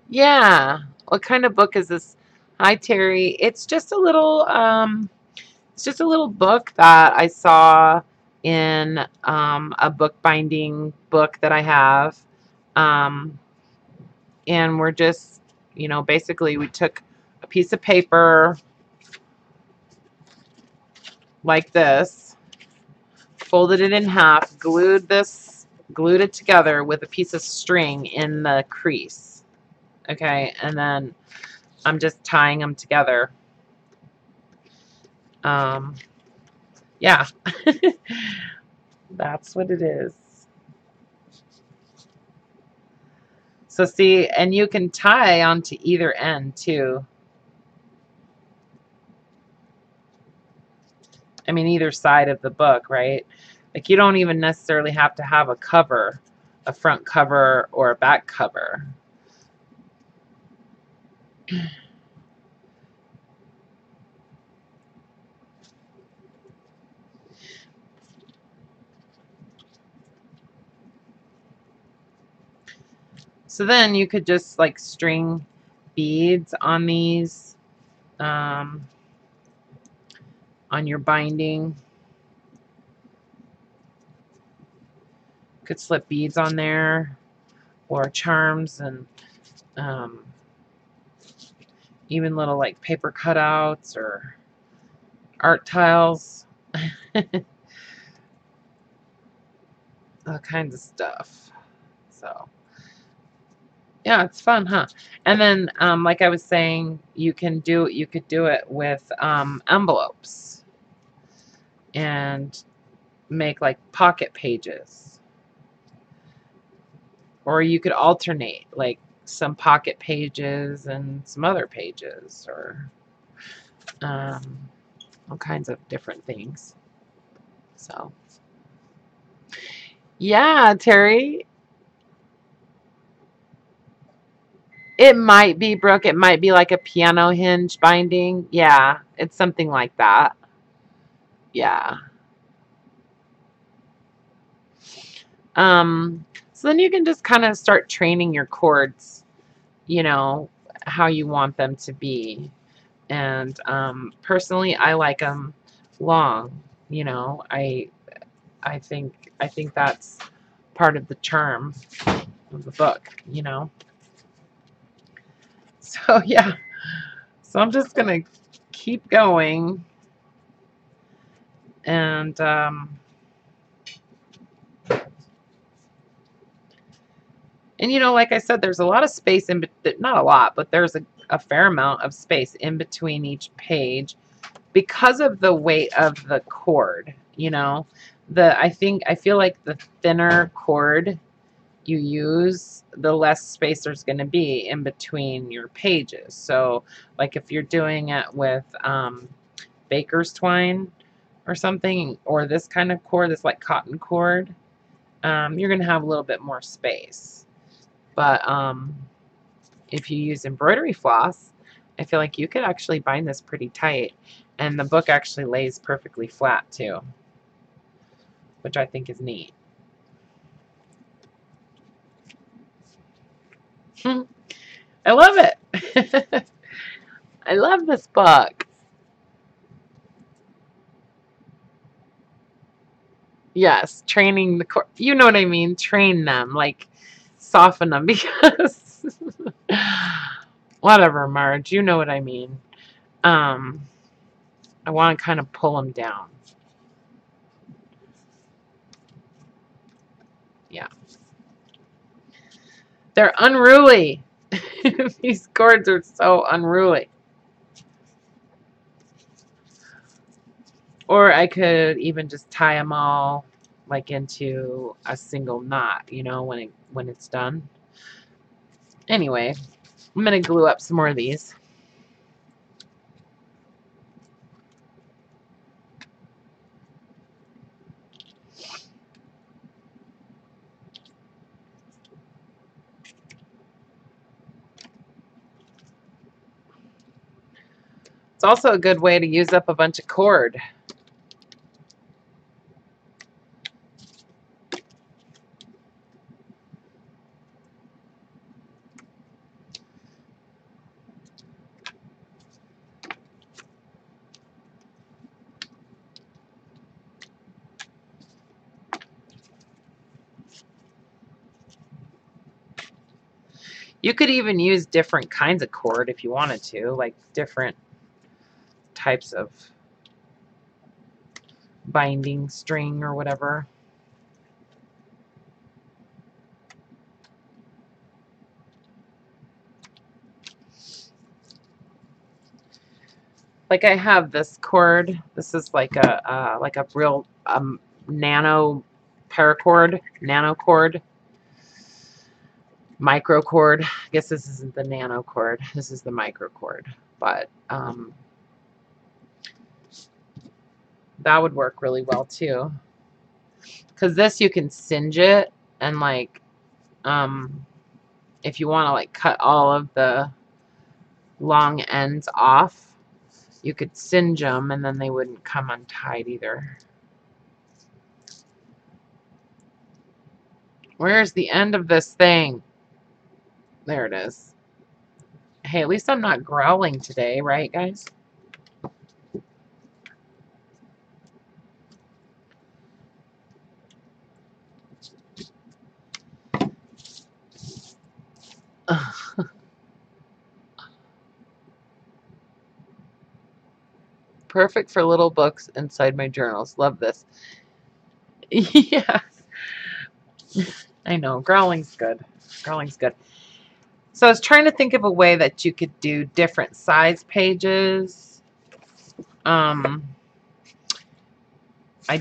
Speaker 1: Yeah. What kind of book is this? Hi Terry. It's just a little book that I saw in a bookbinding book that I have. And we're just, basically we took a piece of paper like this, folded it in half, glued it together with a piece of string in the crease. Okay, and then I'm just tying them together. Yeah, that's what it is. So see, and you can tie onto either end too. I mean, either side of the book, right? Like you don't even necessarily have to have a cover, a front cover or a back cover. So then you could just like string beads on these, on your binding. Could slip beads on there, or charms, and even little like paper cutouts or art tiles. All kinds of stuff. So yeah, it's fun, huh? And then like I was saying, you could do it with envelopes and make like pocket pages, or you could alternate like some pocket pages and some other pages, or all kinds of different things. So yeah, Terry, it might be, Brooke, it might be like a piano hinge binding. Yeah, it's something like that. Yeah. So then you can just kind of start training your cords, how you want them to be. And personally, I like them long. I think that's part of the charm of the book. So yeah. So I'm just gonna keep going, and like I said, there's a lot of space not a lot, but there's a fair amount of space in between each page because of the weight of the cord. I feel like the thinner cord you use, the less space there's going to be in between your pages. So like if you're doing it with baker's twine or something, or this kind of cord, this like cotton cord, you're going to have a little bit more space. But if you use embroidery floss, I feel like you could actually bind this pretty tight, and the book actually lays perfectly flat too, which I think is neat. I love it. I love this book. Yes, training the cord. You know what I mean? Train them, like soften them because whatever, Marge, you know what I mean. Um, I want to kind of pull them down. Yeah. They're unruly. These cords are so unruly. Or I could even just tie them all like into a single knot, you know, when it's done. Anyway, I'm going to glue up some more of these. It's also a good way to use up a bunch of cord. You could even use different kinds of cord if you wanted to, like different types of binding string or whatever. Like I have this cord. This is like a real nano paracord, nano cord, micro cord. I guess this isn't the nano cord. This is the micro cord, but that would work really well too. Because this you can singe it, and like if you want to like cut all of the long ends off, you could singe them and then they wouldn't come untied either. Where's the end of this thing? There it is. Hey, at least I'm not growling today, right, guys? Perfect for little books inside my journals. Love this. Yeah, I know. Growling's good. Growling's good. So I was trying to think of a way that you could do different size pages. I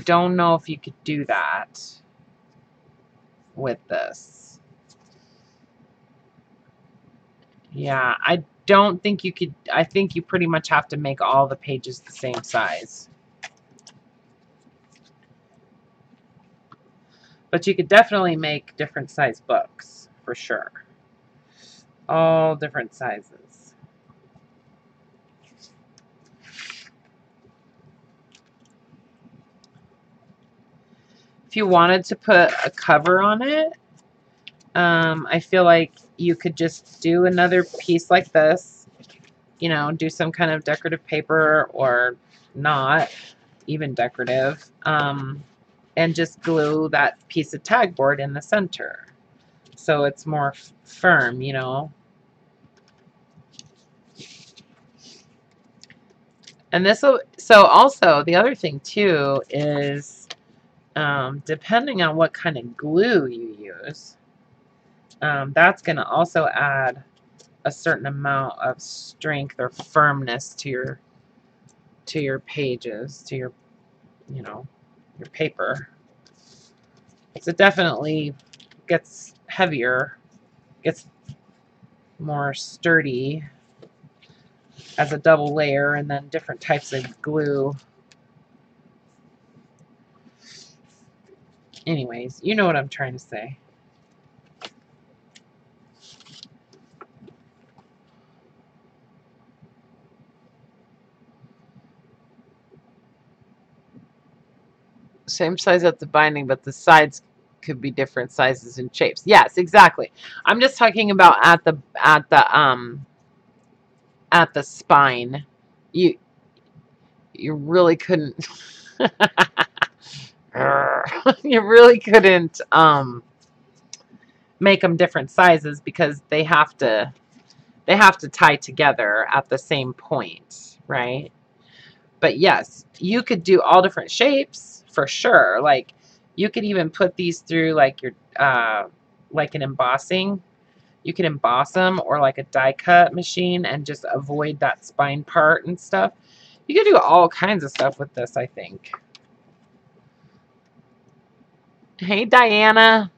Speaker 1: don't know if you could do that with this. Yeah, I don't think you could. I think you pretty much have to make all the pages the same size. But you could definitely make different size books, for sure. All different sizes. If you wanted to put a cover on it, I feel like you could just do another piece like this, you know, do some kind of decorative paper or not even decorative, and just glue that piece of tag board in the center so it's more firm, you know. And this will, so also the other thing too is depending on what kind of glue you use, that's going to also add a certain amount of strength or firmness to your pages, to your, you know, your paper. So it definitely gets heavier, gets more sturdy as a double layer, and then different types of glue. Anyways, you know what I'm trying to say. Same size at the binding, but the sides could be different sizes and shapes. Yes, exactly. I'm just talking about at the spine. You really couldn't. You really couldn't make them different sizes because they have to tie together at the same point, right? But yes, you could do all different shapes for sure. Like you could even put these through like your like an embossing. You can emboss them or like a die cut machine and just avoid that spine part and stuff. You can do all kinds of stuff with this, I think. Hey, Diana.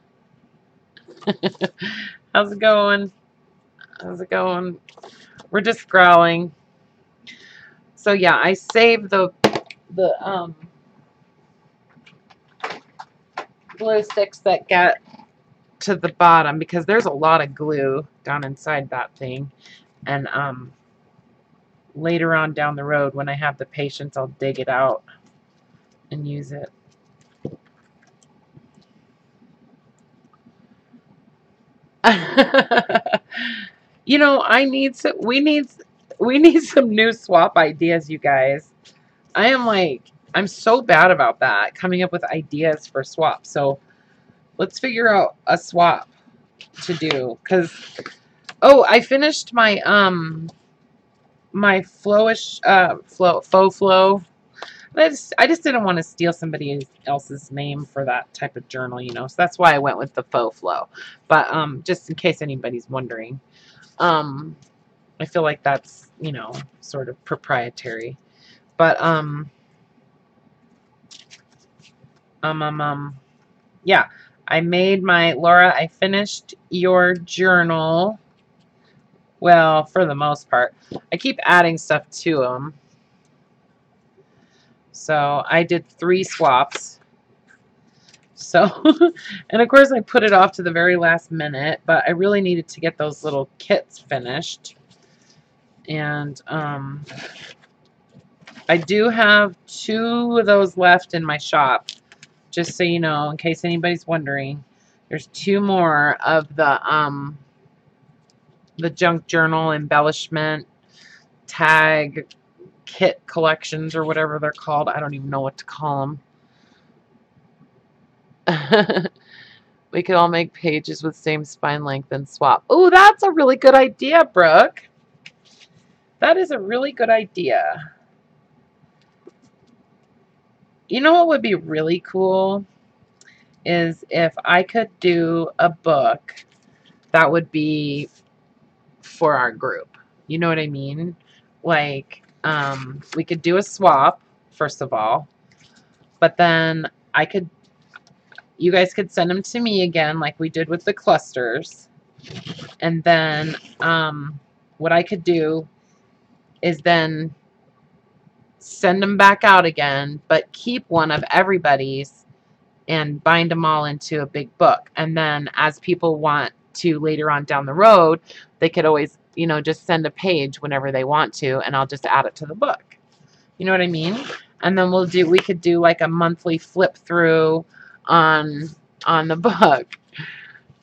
Speaker 1: How's it going? How's it going? We're just growling. So yeah, I saved the glue sticks that get to the bottom because there's a lot of glue down inside that thing. And later on down the road when I have the patience, I'll dig it out and use it. You know, we need some new swap ideas, you guys. I'm so bad about that, coming up with ideas for swaps. So let's figure out a swap to do. Cause I finished my my flowish faux flow. I just didn't want to steal somebody else's name for that type of journal, you know. So that's why I went with the faux flow. But just in case anybody's wondering, I feel like that's, you know, sort of proprietary. But yeah, I made my Laura. I finished your journal. Well, for the most part, I keep adding stuff to them. So I did 3 swaps. So, and of course I put it off to the very last minute, but I really needed to get those little kits finished. And I do have 2 of those left in my shop, just so you know, in case anybody's wondering. There's 2 more of the junk journal embellishment tag kit collections or whatever they're called. I don't even know what to call them. We could all make pages with same spine length and swap. Oh, that's a really good idea, Brooke. That is a really good idea. You know what would be really cool is if I could do a book that would be for our group. You know what I mean? Like, we could do a swap, first of all, but then you guys could send them to me again, like we did with the clusters. And then, what I could do is then send them back out again, but keep one of everybody's and bind them all into a big book. And then as people want to later on down the road, they could always, you know, just send a page whenever they want to, and I'll just add it to the book. You know what I mean? And then we could do like a monthly flip through on the book.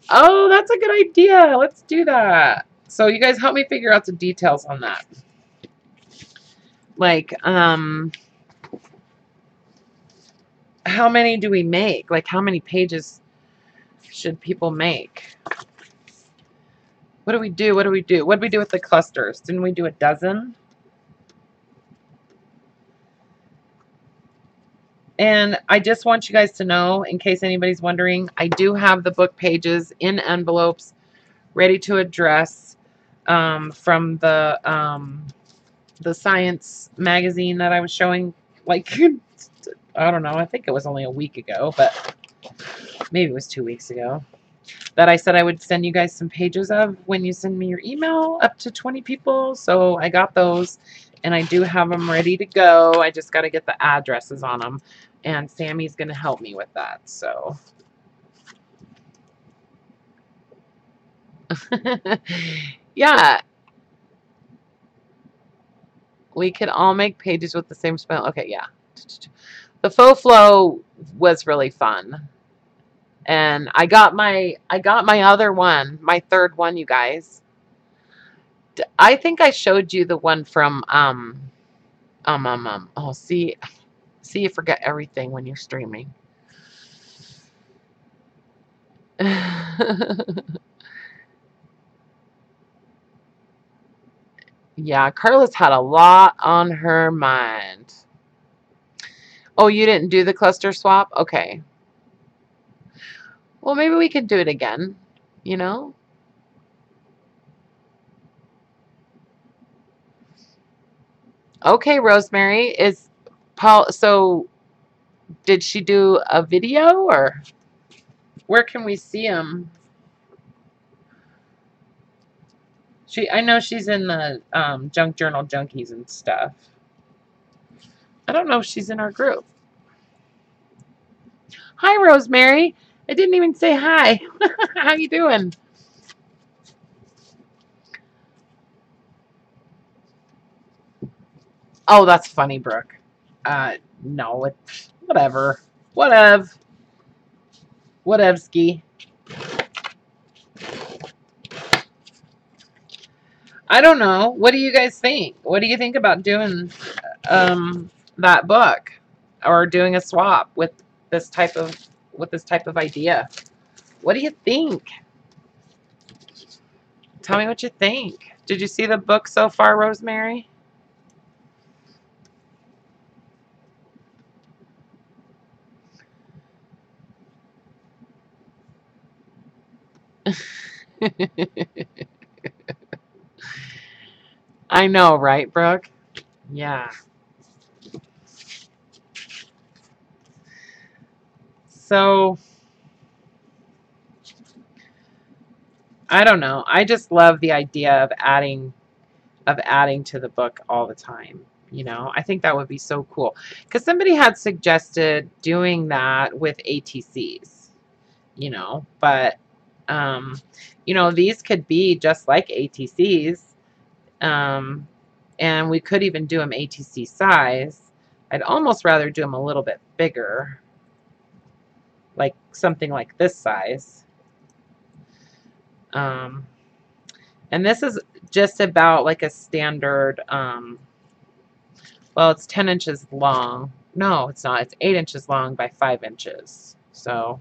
Speaker 1: Oh, that's a good idea. Let's do that. So you guys help me figure out the details on that. Like, how many do we make? Like, how many pages should people make? What do we do? What do we do? What do we do with the clusters? Didn't we do a dozen? And I just want you guys to know, in case anybody's wondering, I do have the book pages in envelopes ready to address from the science magazine that I was showing, like, I don't know, I think it was only a week ago, but maybe it was 2 weeks ago, that I said I would send you guys some pages of when you send me your email, up to 20 people. So I got those, and I do have them ready to go. I just got to get the addresses on them, and Sammy's going to help me with that. So yeah, we could all make pages with the same spell. Okay, yeah. The faux flow was really fun. And I got my other one, my third one, you guys. I think I showed you the one from oh, see, you forget everything when you're streaming. Yeah, Carla's had a lot on her mind. Oh, you didn't do the cluster swap? Okay. Well, maybe we could do it again, you know? Okay, Rosemary, is Paul, so did she do a video or where can we see him? I know she's in the Junk Journal Junkies and stuff. I don't know if she's in our group. Hi, Rosemary. I didn't even say hi. How you doing? Oh, that's funny, Brooke. No, whatever. Whatever. Whatevski. I don't know. What do you guys think? What do you think about doing that book or doing a swap with this type of idea? What do you think? Tell me what you think. Did you see the book so far, Rosemary? I know, right, Brooke? Yeah. So, I don't know. I just love the idea of adding to the book all the time. You know, I think that would be so cool. Because somebody had suggested doing that with ATCs, you know, but these could be just like ATCs. And we could even do them ATC size. I'd almost rather do them a little bit bigger, like something like this size. And this is just about like a standard, well, it's 10 inches long. No, it's not. It's 8 inches long by 5 inches. So,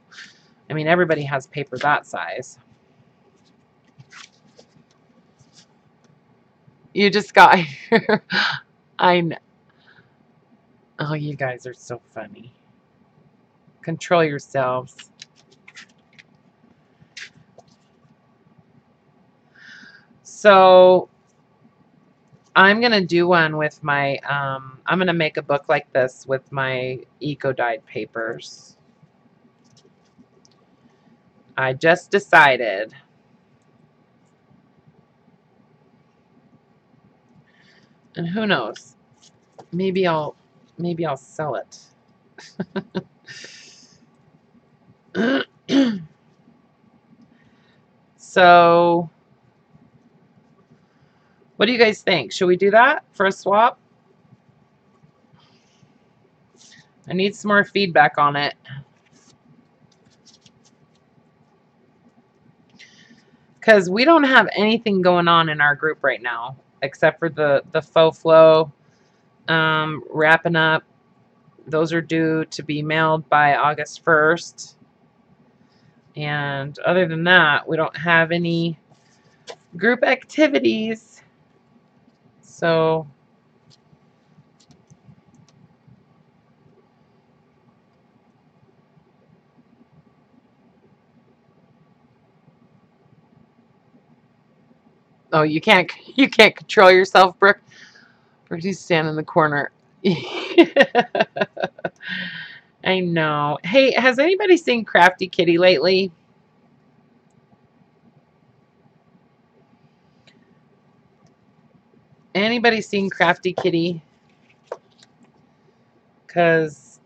Speaker 1: I mean, everybody has paper that size. You just got here. I know. Oh, you guys are so funny. Control yourselves. So, I'm going to do one with my, I'm going to make a book like this with my eco-dyed papers. I just decided. And who knows? Maybe I'll sell it. So, what do you guys think? Should we do that for a swap? I need some more feedback on it. Because we don't have anything going on in our group right now, except for the faux flow wrapping up. Those are due to be mailed by August 1st. And other than that, we don't have any group activities. So, oh, you can't control yourself, Brooke. Brooke's standing in the corner. I know. Hey, has anybody seen Crafty Kitty lately? Anybody seen Crafty Kitty? Because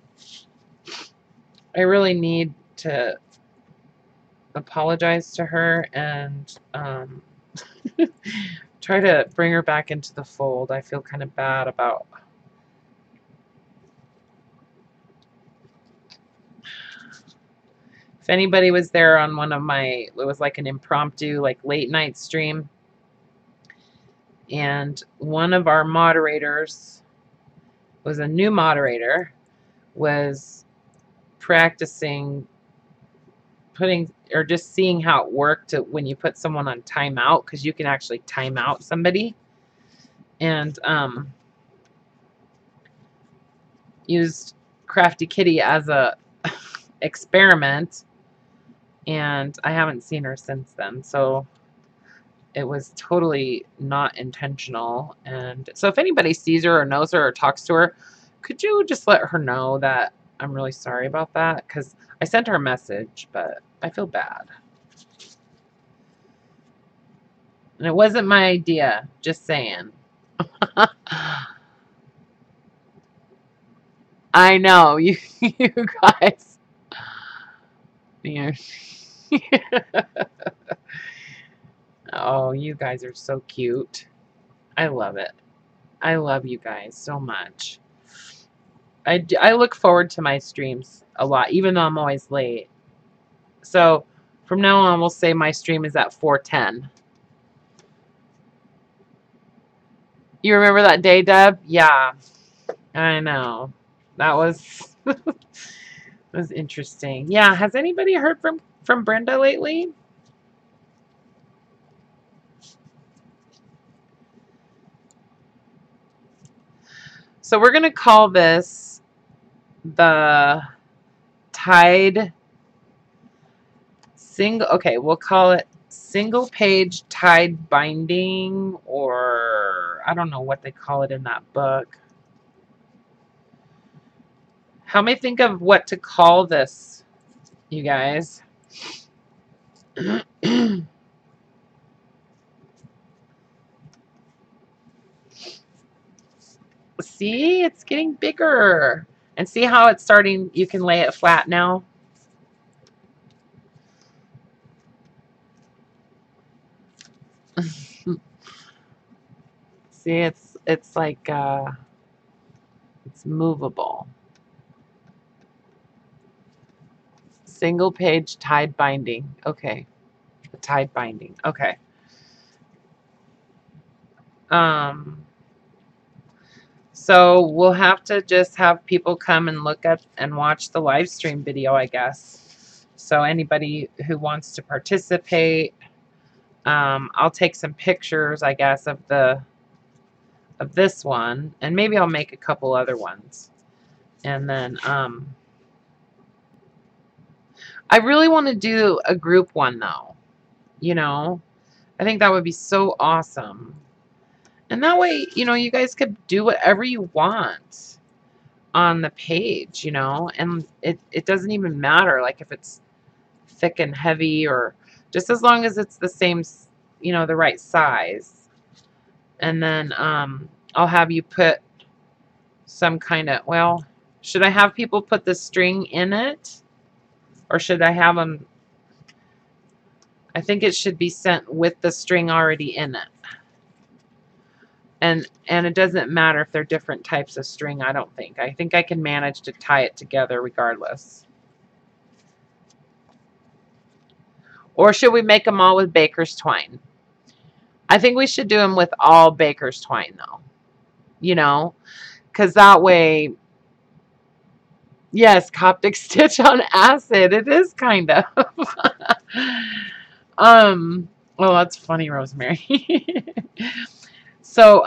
Speaker 1: I really need to apologize to her and try to bring her back into the fold. I feel kind of bad about. If anybody was there on one of my, it was like an impromptu, like late night stream. And one of our moderators was a new moderator, was practicing putting or just seeing how it worked when you put someone on timeout, because you can actually time out somebody, and used Crafty Kitty as a experiment, and I haven't seen her since then. So it was totally not intentional. And so if anybody sees her or knows her or talks to her, could you just let her know that I'm really sorry about that? Because I sent her a message, but I feel bad. And it wasn't my idea, just saying. I know, you guys. Oh, you guys are so cute. I love it. I love you guys so much. I look forward to my streams a lot, even though I'm always late. So from now on, we'll say my stream is at 4:10. You remember that day, Deb? Yeah, I know. That was was interesting. Yeah, has anybody heard from Brenda lately? So we're gonna call this the Tide single. Okay, we'll call it single page tide binding, or I don't know what they call it in that book. Help me think of what to call this, you guys. See, it's getting bigger. And see how it's starting, you can lay it flat now. See, it's like it's movable. Single page tide binding. Okay. The tide binding. Okay. So we'll have to just have people come and look at and watch the live stream video, I guess. So anybody who wants to participate, I'll take some pictures, I guess, of this one, and maybe I'll make a couple other ones. And then I really want to do a group one though. You know, I think that would be so awesome. And that way, you know, you guys could do whatever you want on the page, you know, and it doesn't even matter, like if it's thick and heavy, or just as long as it's the same, you know, the right size. And then I'll have you put some kind of, well, should I have people put the string in it, or should I have them, I think it should be sent with the string already in it. And it doesn't matter if they're different types of string, I don't think. I think I can manage to tie it together regardless. Or should we make them all with baker's twine? I think we should do them with all baker's twine though. You know, because that way, yes, Coptic stitch on acid. It is kind of. Well, that's funny, Rosemary. So,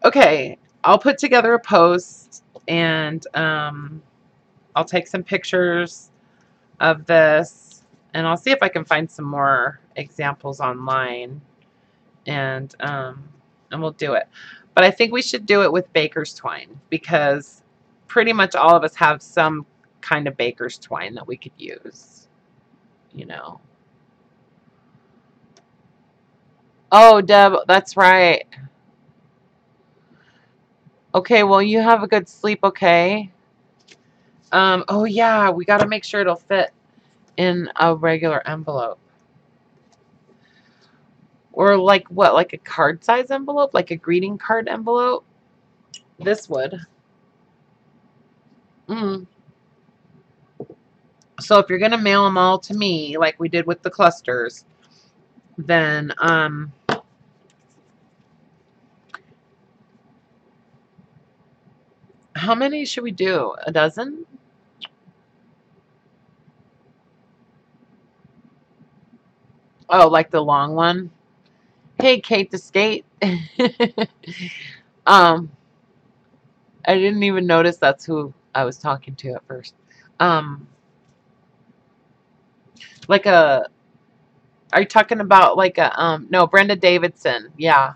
Speaker 1: okay, I'll put together a post, and I'll take some pictures of this, and I'll see if I can find some more examples online, and we'll do it. But I think we should do it with baker's twine, because pretty much all of us have some kind of baker's twine that we could use, you know. Oh, Deb, that's right. Okay, well, you have a good sleep, okay? Oh yeah, we got to make sure it'll fit in a regular envelope. Or like what, like a card size envelope? Like a greeting card envelope? This would. So if you're going to mail them all to me, like we did with the clusters, then how many should we do? A dozen? Oh, like the long one? Hey, Kate the Skate. um, I didn't even notice that's who I was talking to at first. Um, like a, are you talking about like a, no, Brenda Davidson. Yeah.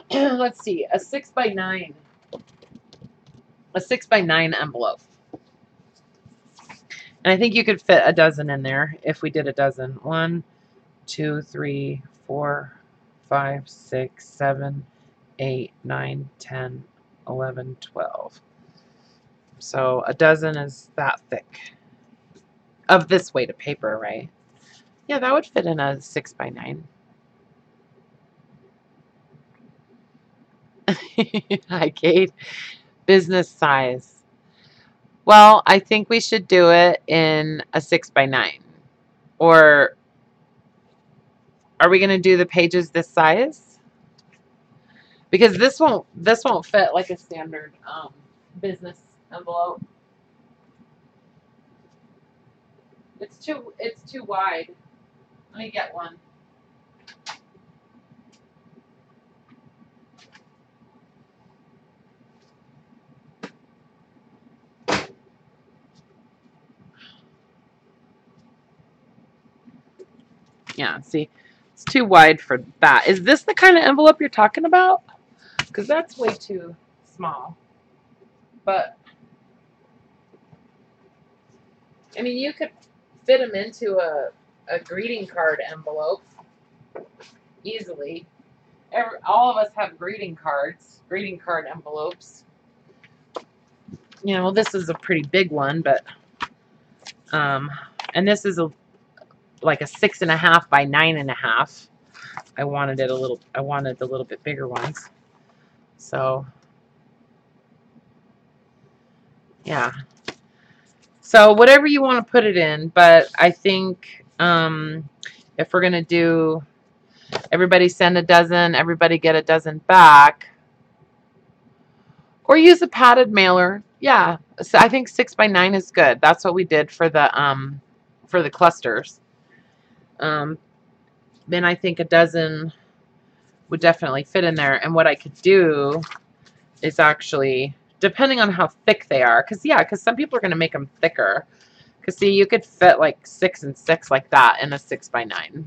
Speaker 1: Let's see, a 6x9. A 6x9 envelope. And I think you could fit a dozen in there if we did a dozen. 1, 2, 3, 4, 5, 6, 7, 8, 9, 10, 11, 12. So a dozen is that thick. Of this weight of paper, right? Yeah, that would fit in a 6x9. Hi, Kate. Business size. Well, I think we should do it in a 6x9. Or are we going to do the pages this size? Because this won't fit like a standard business envelope. It's too wide. Let me get one. Yeah, see, it's too wide for that. Is this the kind of envelope you're talking about? Because that's way too small. But I mean, you could fit them into a greeting card envelope easily. All of us have greeting card envelopes. You know, this is a pretty big one, but and this is like a 6.5 by 9.5. I wanted the little bit bigger ones. So yeah. So whatever you want to put it in, but I think if we're gonna do everybody send a dozen, everybody get a dozen back, or use a padded mailer. Yeah, so I think 6x9 is good. That's what we did for the clusters. Then I think a dozen would definitely fit in there. And what I could do is actually, depending on how thick they are, because some people are going to make them thicker. Because see, you could fit like 6 and 6 like that in a 6x9.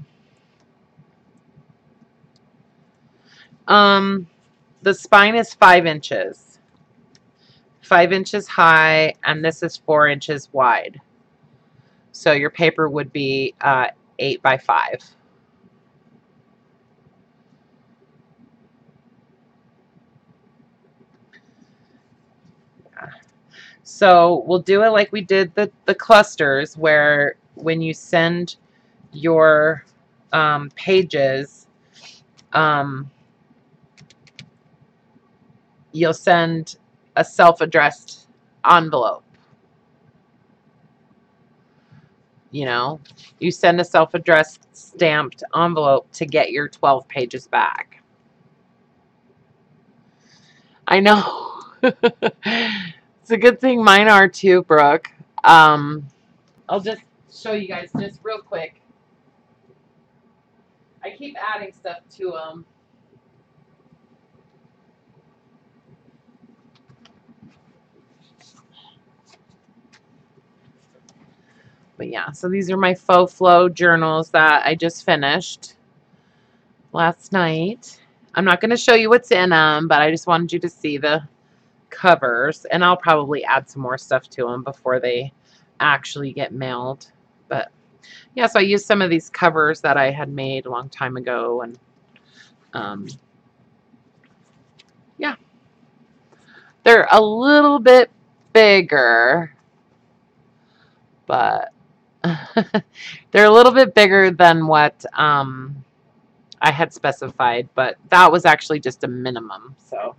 Speaker 1: The spine is 5 inches. 5 inches high, and this is 4 inches wide. So your paper would be 8 by 5. So we'll do it like we did the clusters, where when you send your pages, you'll send a self-addressed envelope. You know, you send a self-addressed stamped envelope to get your 12 pages back. I know. It's a good thing mine are too, Brooke. I'll just show you guys just real quick. I keep adding stuff to them. But yeah, so these are my faux flow journals that I just finished last night. I'm not going to show you what's in them, but I just wanted you to see the covers. And I'll probably add some more stuff to them before they actually get mailed. But yeah, so I used some of these covers that I had made a long time ago. And yeah, they're a little bit bigger, but they're a little bit bigger than what I had specified, but that was actually just a minimum. So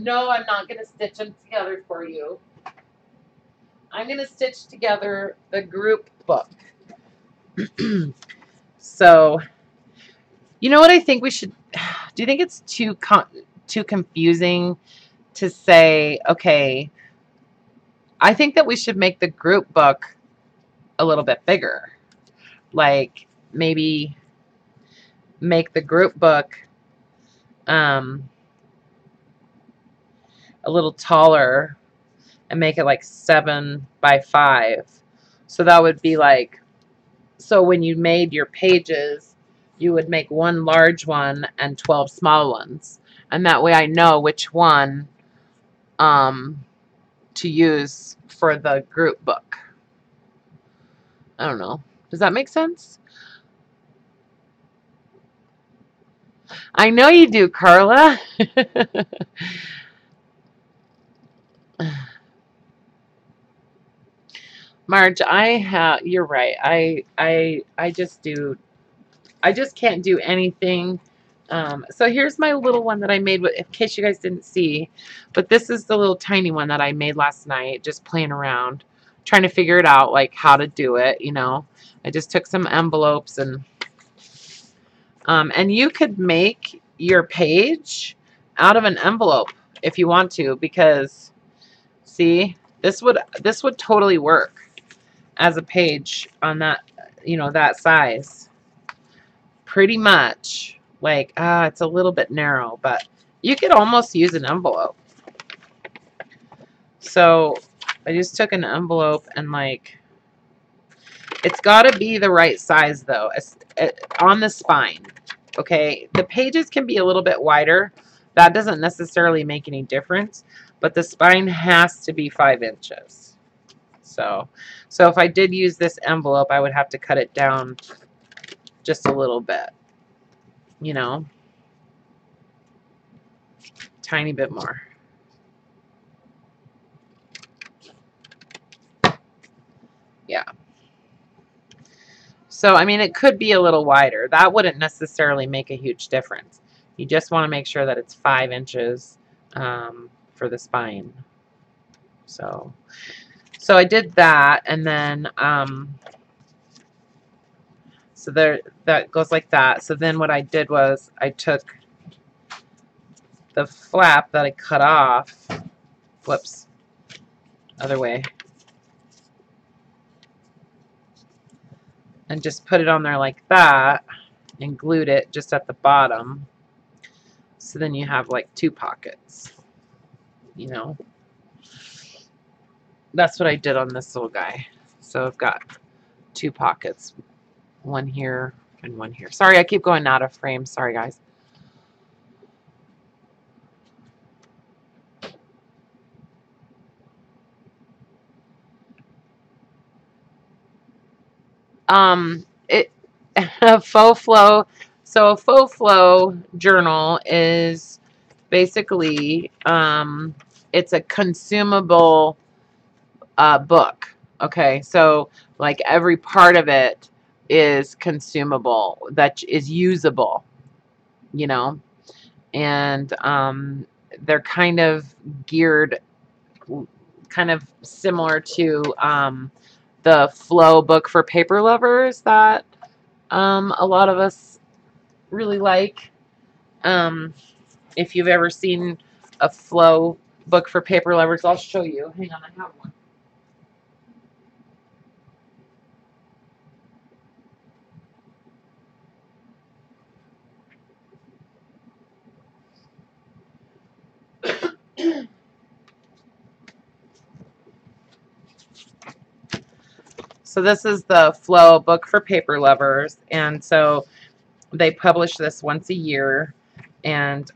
Speaker 1: no, I'm not going to stitch them together for you. I'm going to stitch together the group book. So, you know what I think we should, do you think it's too confusing to say, okay, I think that we should make the group book a little bit bigger. like maybe make the group book a little taller and make it like 7 by 5. So that would be like, so when you made your pages, you would make one large one and 12 small ones. And that way I know which one to use for the group book. I don't know. Does that make sense? I know you do, Karla. Marge, you're right. I just do, I just can't do anything. So here's my little one that I made, in case you guys didn't see, but this is the little tiny one that I made last night, just playing around, trying to figure it out, like how to do it, you know. I just took some envelopes and you could make your page out of an envelope if you want to, because see, this would totally work as a page on that, you know, that size. Pretty much. Like, it's a little bit narrow, but you could almost use an envelope. So I just took an envelope and like, it's got to be the right size though, on the spine. Okay, the pages can be a little bit wider. That doesn't necessarily make any difference, but the spine has to be 5 inches. So if I did use this envelope, I would have to cut it down just a little bit, you know, tiny bit more. Yeah. So, I mean, it could be a little wider. That wouldn't necessarily make a huge difference. You just want to make sure that it's 5 inches for the spine. So I did that, and then so there, that goes like that. So then what I did was I took the flap that I cut off, whoops, other way, and just put it on there like that and glued it just at the bottom. So then you have like 2 pockets, you know. That's what I did on this little guy. So I've got 2 pockets, one here and one here. Sorry, I keep going out of frame. Sorry, guys. It a faux flow. So a faux flow journal is basically it's a consumable book. Okay, so like every part of it is consumable, that is usable, you know, and they're kind of geared, kind of similar to the flow book for paper lovers that a lot of us really like. If you've ever seen a flow book for paper lovers, I'll show you. Hang on, I have one. So this is the Flow book for paper lovers, and so they publish this once a year, and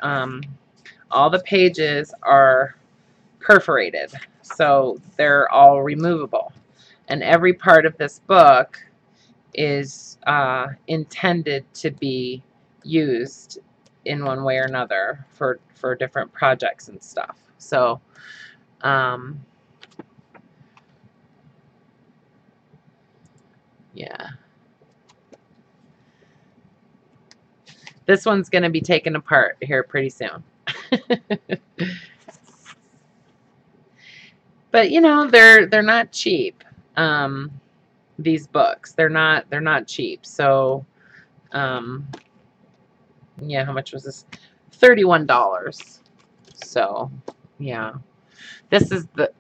Speaker 1: all the pages are perforated, so they're all removable, and every part of this book is intended to be used in one way or another for different projects and stuff. So yeah, this one's going to be taken apart here pretty soon. But you know, they're not cheap. These books, they're not cheap. So yeah, how much was this? $31. So yeah, this is the,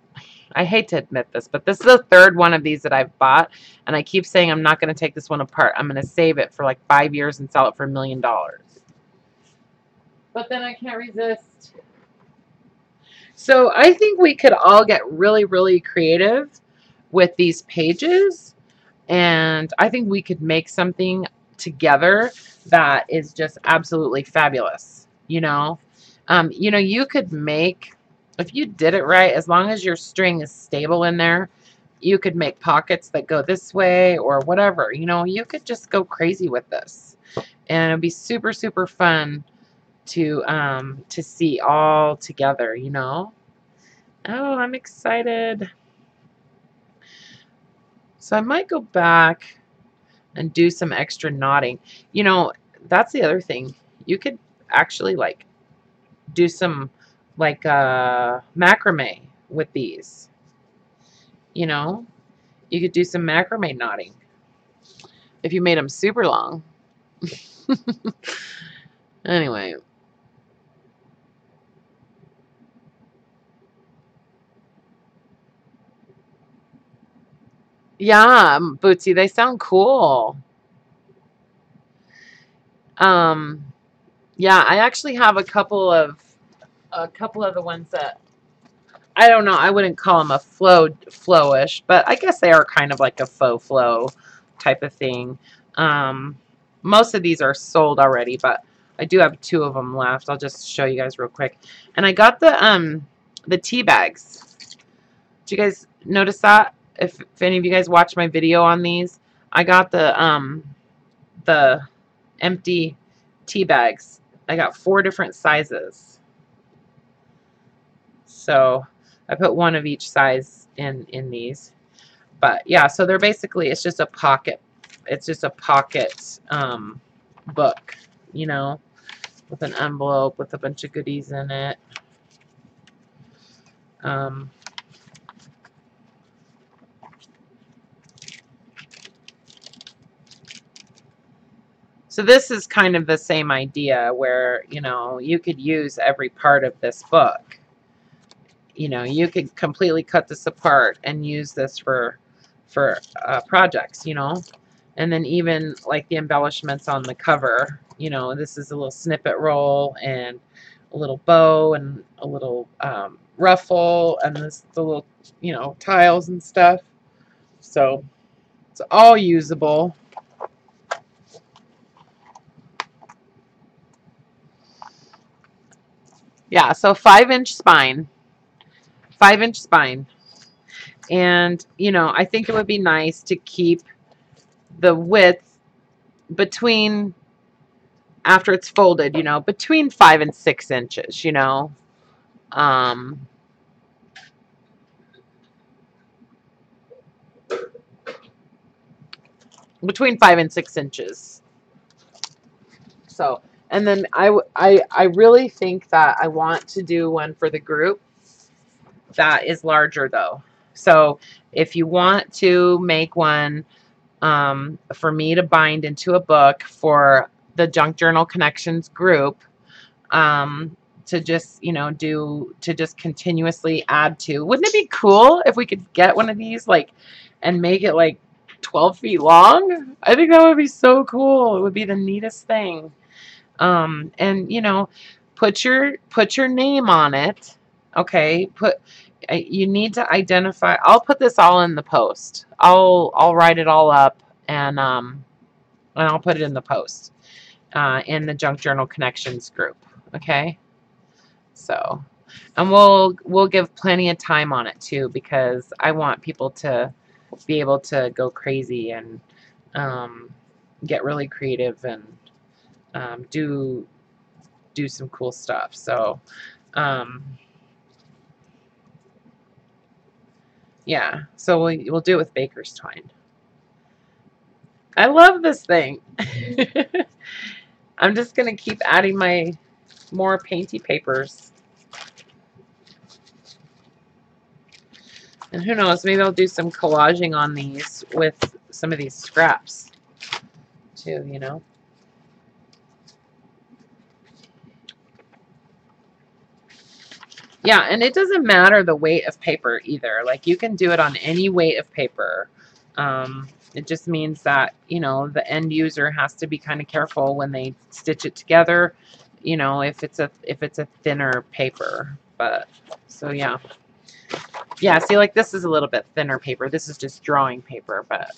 Speaker 1: I hate to admit this, but this is the third one of these that I've bought, and I keep saying I'm not going to take this one apart. I'm going to save it for like 5 years and sell it for $1 million. But then I can't resist. So I think we could all get really, really creative with these pages, and I think we could make something together that is just absolutely fabulous. You could make, if you did it right, as long as your string is stable in there, you could make pockets that go this way or whatever. You could just go crazy with this, and it'd be super, super fun to see all together. Oh, I'm excited. So I might go back and do some extra knotting. That's the other thing. You could actually like do some like macrame with these. You could do some macrame knotting if you made them super long. Anyway. Yeah, Bootsy, they sound cool. Yeah, I actually have a couple of the ones that I don't know. I wouldn't call them a flowish, but I guess they are kind of like a faux flow type of thing. Most of these are sold already, but I do have 2 of them left. I'll just show you guys real quick. And I got the tea bags. Did you guys notice that? If any of you guys watched my video on these, I got the empty tea bags. I got 4 different sizes. So I put 1 of each size in these. But yeah, so they're basically, it's just a pocket. It's just a pocket book, with an envelope with a bunch of goodies in it. So this is kind of the same idea where, you could use every part of this book. You could completely cut this apart and use this for projects, and then even like the embellishments on the cover, this is a little snippet roll and a little bow and a little ruffle and the little, tiles and stuff. So it's all usable. Yeah, so 5-inch spine. 5-inch spine. And, I think it would be nice to keep the width between, after it's folded, between 5 and 6 inches, between 5 and 6 inches. So, and then I really think that I want to do one for the group that is larger though. So if you want to make one for me to bind into a book for the Junk Journal Connections group, to just, to just continuously add to. Wouldn't it be cool if we could get one of these, like, and make it like 12 feet long? I think that would be so cool. It would be the neatest thing. And, put your name on it. Okay. You need to identify. I'll put this all in the post. I'll write it all up and I'll put it in the post, in the Junk Journal Connections group. Okay. So, and we'll give plenty of time on it too, because I want people to be able to go crazy and get really creative and do some cool stuff. So, yeah. So we'll do it with baker's twine. I love this thing. I'm just gonna keep adding my more painty papers. And who knows, maybe I'll do some collaging on these with some of these scraps too, Yeah, and it doesn't matter the weight of paper either. Like, you can do it on any weight of paper. It just means that, you know, the end user has to be kind of careful when they stitch it together, you know, if it's a thinner paper. But so yeah. Yeah, see, like, this is a little bit thinner paper. This is just drawing paper, but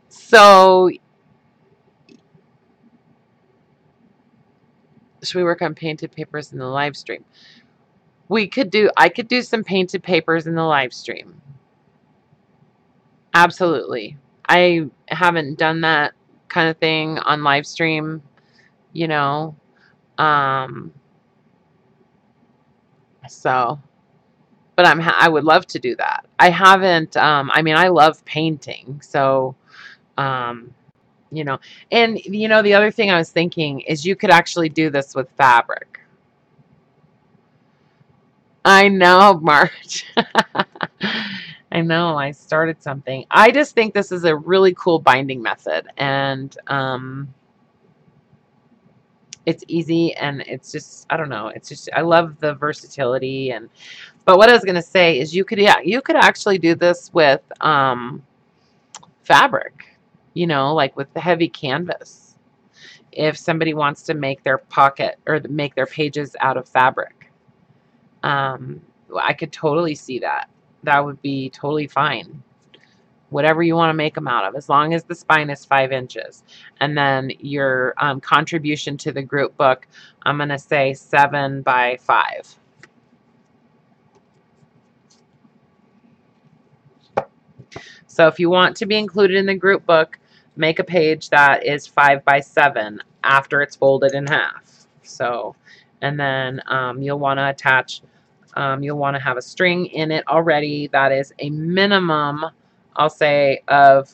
Speaker 1: so should we work on painted papers in the live stream? I could do some painted papers in the live stream. Absolutely. I haven't done that kind of thing on live stream, you know. Um, so, but I would love to do that. I haven't, I mean, I love painting. So, um, you know, and, you know, the other thing I was thinking is you could actually do this with fabric. I know, March. I know, I started something. I just think this is a really cool binding method, and it's easy, and it's just, I don't know, it's just, I love the versatility. And but what I was going to say is you could, yeah, you could actually do this with fabric, you know, like with the heavy canvas. If somebody wants to make their pocket or make their pages out of fabric, I could totally see that. That would be totally fine. Whatever you want to make them out of, as long as the spine is 5 inches. And then your contribution to the group book, I'm going to say 7 by 5. So if you want to be included in the group book, make a page that is 5 by 7 after it's folded in half. So, and then you'll want to attach, you'll want to have a string in it already that is a minimum, I'll say, of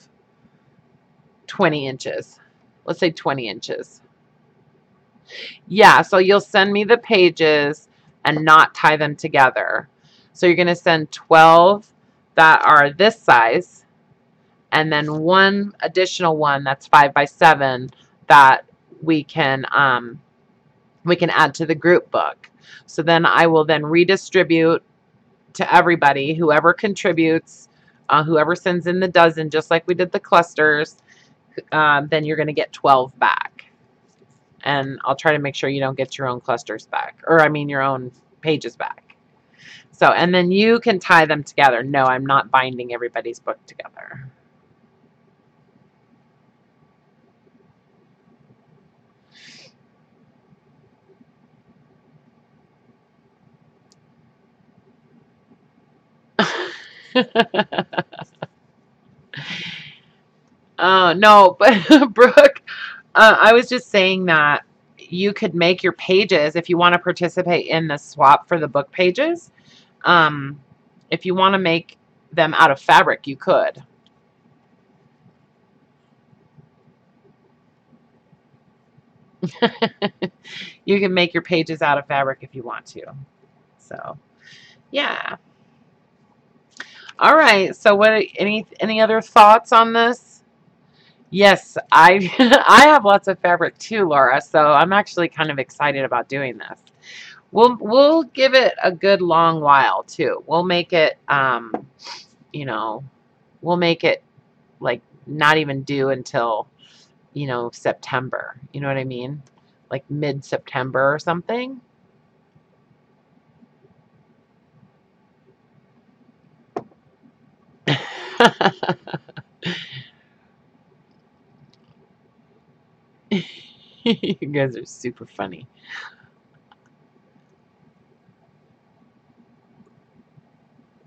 Speaker 1: 20 inches. Let's say 20 inches. Yeah, so you'll send me the pages and not tie them together. So you're going to send 12 that are this size, and then one additional one that's 5 by 7 that we can add to the group book. So then I will then redistribute to everybody, whoever contributes, whoever sends in the dozen, just like we did the clusters. Then you're going to get 12 back. And I'll try to make sure you don't get your own clusters back, or I mean your own pages back. So, and then you can tie them together. No, I'm not binding everybody's book together. No, but Brooke, I was just saying that you could make your pages if you want to participate in the swap for the book pages. If you want to make them out of fabric, you could. You can make your pages out of fabric if you want to. So, yeah. All right. So, what? Any other thoughts on this? Yes, I I have lots of fabric too, Laura. So I'm actually kind of excited about doing this. We'll give it a good long while too. We'll make it you know, we'll make it like not even due until, you know, September. You know what I mean? Like mid-September or something. You guys are super funny.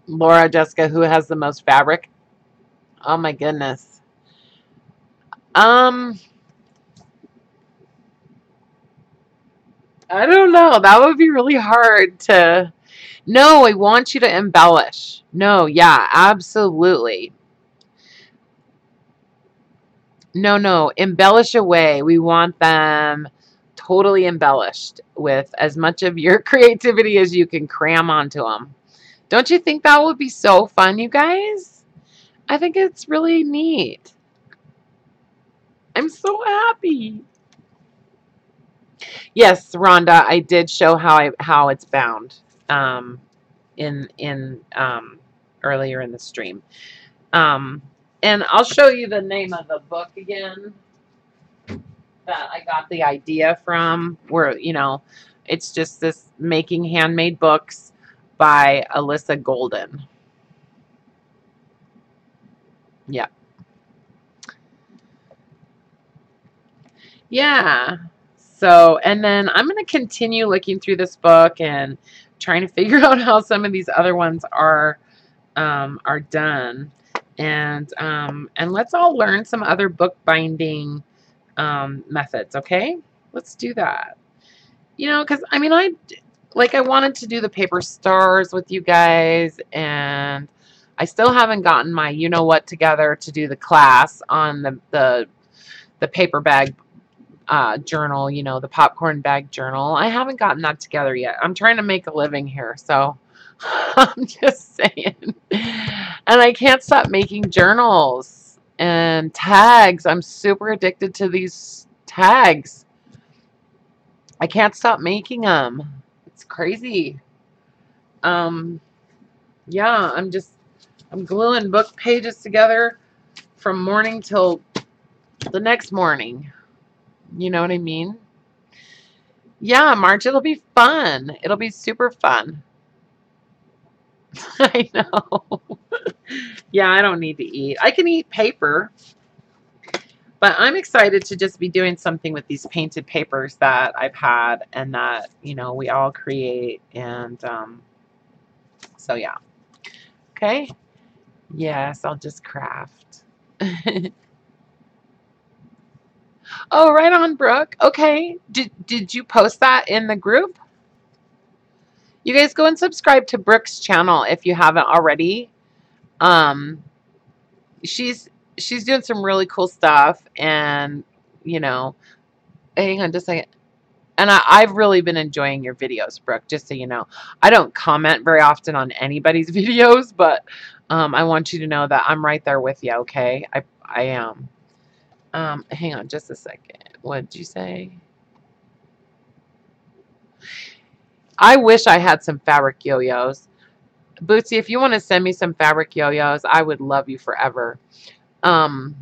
Speaker 1: Laura, Jessica, who has the most fabric? Oh my goodness. Um, I don't know. That would be really hard to. No, I want you to embellish. No, yeah, absolutely. No, no, embellish away. We want them totally embellished with as much of your creativity as you can cram onto them. Don't you think that would be so fun, you guys? I think it's really neat. I'm so happy. Yes, Rhonda, I did show how it's bound in earlier in the stream. Um, and I'll show you the name of the book again that I got the idea from. Where it's just this making handmade books by Alyssa Golden. Yeah. Yeah. So, and then I'm going to continue looking through this book and trying to figure out how some of these other ones are done, and let's all learn some other bookbinding methods. Okay, let's do that. Because I mean, I wanted to do the paper stars with you guys, and I still haven't gotten my what together to do the class on the paper bag journal, the popcorn bag journal. I haven't gotten that together yet. I'm trying to make a living here, so I'm just saying. And I can't stop making journals and tags. I'm super addicted to these tags. I can't stop making them. It's crazy. Yeah, I'm gluing book pages together from morning till the next morning. You know what I mean? Yeah, March, it'll be fun. It'll be super fun. I know. Yeah, I don't need to eat. I can eat paper, but I'm excited to just be doing something with these painted papers that I've had and that, we all create. And so, yeah. Okay. Yes, I'll just craft. Oh, right on, Brooke. Okay. Did you post that in the group? You guys go and subscribe to Brooke's channel if you haven't already. Um, she's doing some really cool stuff, and you know, hang on just a second. And I've really been enjoying your videos, Brooke, just so you know. I don't comment very often on anybody's videos, but I want you to know that I'm right there with you, okay? I am. Hang on just a second. What did you say? I wish I had some fabric yo-yos. Bootsy, if you want to send me some fabric yo-yos, I would love you forever. Um,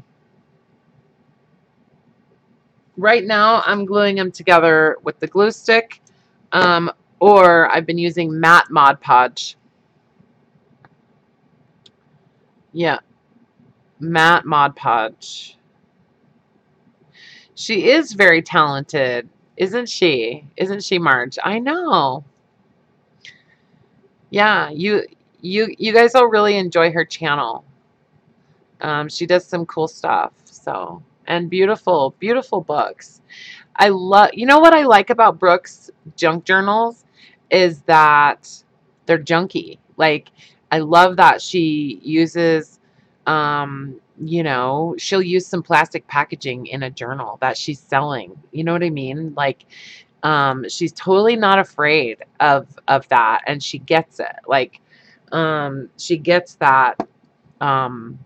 Speaker 1: right now, I'm gluing them together with the glue stick, or I've been using matte Mod Podge. Yeah, matte Mod Podge. She is very talented, isn't she? Isn't she, Marge? I know. Yeah, you guys will really enjoy her channel. She does some cool stuff. So, and beautiful, beautiful books. I love, what I like about Brooke's junk journals is that they're junky. Like, I love that she uses, she'll use some plastic packaging in a journal that she's selling. You know what I mean? Like, she's totally not afraid of that, and she gets it. Like, she gets that. Um,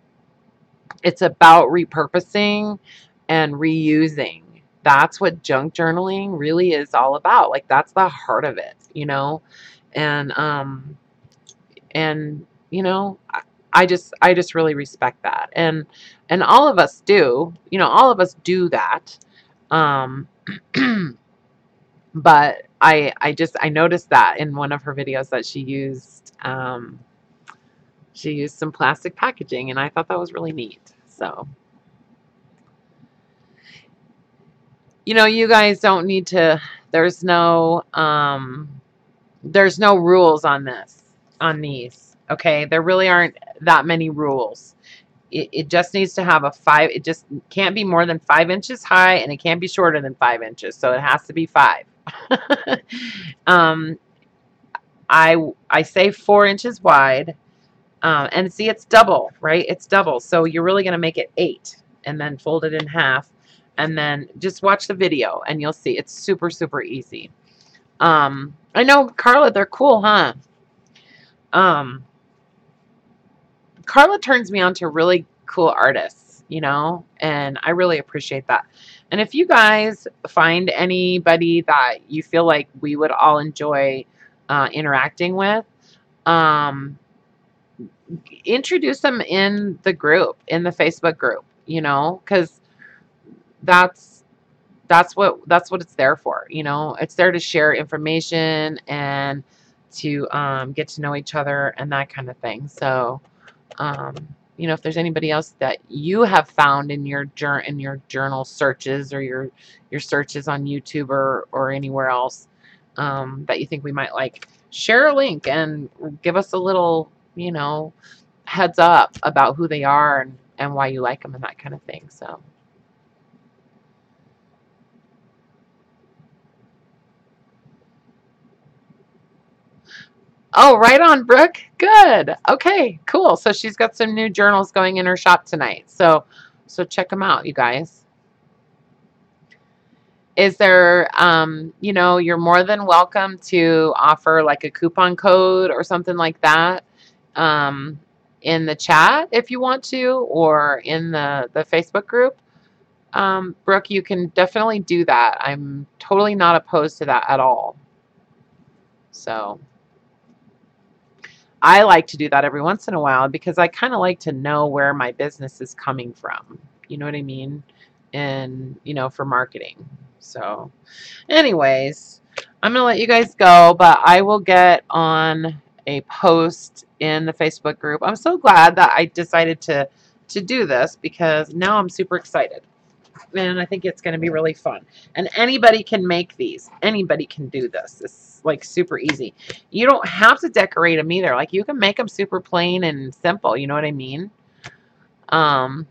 Speaker 1: it's about repurposing and reusing. That's what junk journaling really is all about. Like, that's the heart of it, And and I just really respect that. And all of us do. All of us do that. Um but I noticed that in one of her videos that she used some plastic packaging, and I thought that was really neat. So, you guys don't need to, there's no rules on these, okay? There really aren't that many rules. It just needs to have it just can't be more than 5 inches high, and it can't be shorter than 5 inches, so it has to be 5. um, I say 4 inches wide, and see, it's double, right? It's double, so you're really going to make it 8, and then fold it in half, and then just watch the video, and you'll see it's super, super easy. I know, Karla, they're cool, huh? Karla turns me on to really cool artists, you know, and I really appreciate that. And if you guys find anybody that you feel like we would all enjoy interacting with, um, introduce them in the group, in the Facebook group, you know, because that's that's what it's there for, you know. It's there to share information and to get to know each other and that kind of thing. So um, you know, if there's anybody else that you have found in your journal searches or your searches on YouTube or anywhere else that you think we might like, share a link and give us a little, you know, heads up about who they are and why you like them and that kind of thing. So oh, right on, Brooke. Good. Okay, cool. So she's got some new journals going in her shop tonight. So check them out, you guys. Is there, you know, you're more than welcome to offer like a coupon code or something like that um, in the chat if you want to, or in the Facebook group. Brooke, you can definitely do that. I'm totally not opposed to that at all. So I like to do that every once in a while because I kind of like to know where my business is coming from. You know what I mean? And, you know, for marketing. So, anyways, I'm going to let you guys go, but I will get on a post in the Facebook group. I'm so glad that I decided to do this because now I'm super excited. And I think it's going to be really fun. And anybody can make these. Anybody can do this. It's like super easy. You don't have to decorate them either. Like you can make them super plain and simple. You know what I mean? Um,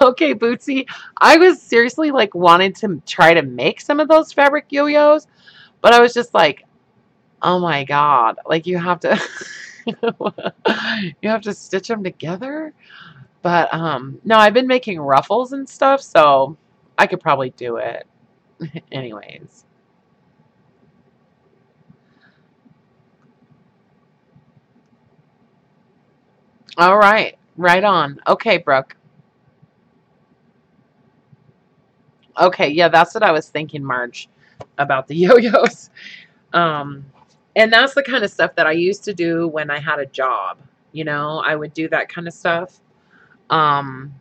Speaker 1: okay, Bootsy. I was seriously like wanting to try to make some of those fabric yo-yos, but I was just like, oh my God, like you have to you have to stitch them together. But no, I've been making ruffles and stuff, so I could probably do it. Anyways. All right. Right on. Okay, Brooke. Okay, yeah, that's what I was thinking, Marge, about the yo-yos. Um, and that's the kind of stuff that I used to do when I had a job. You know, I would do that kind of stuff. Um,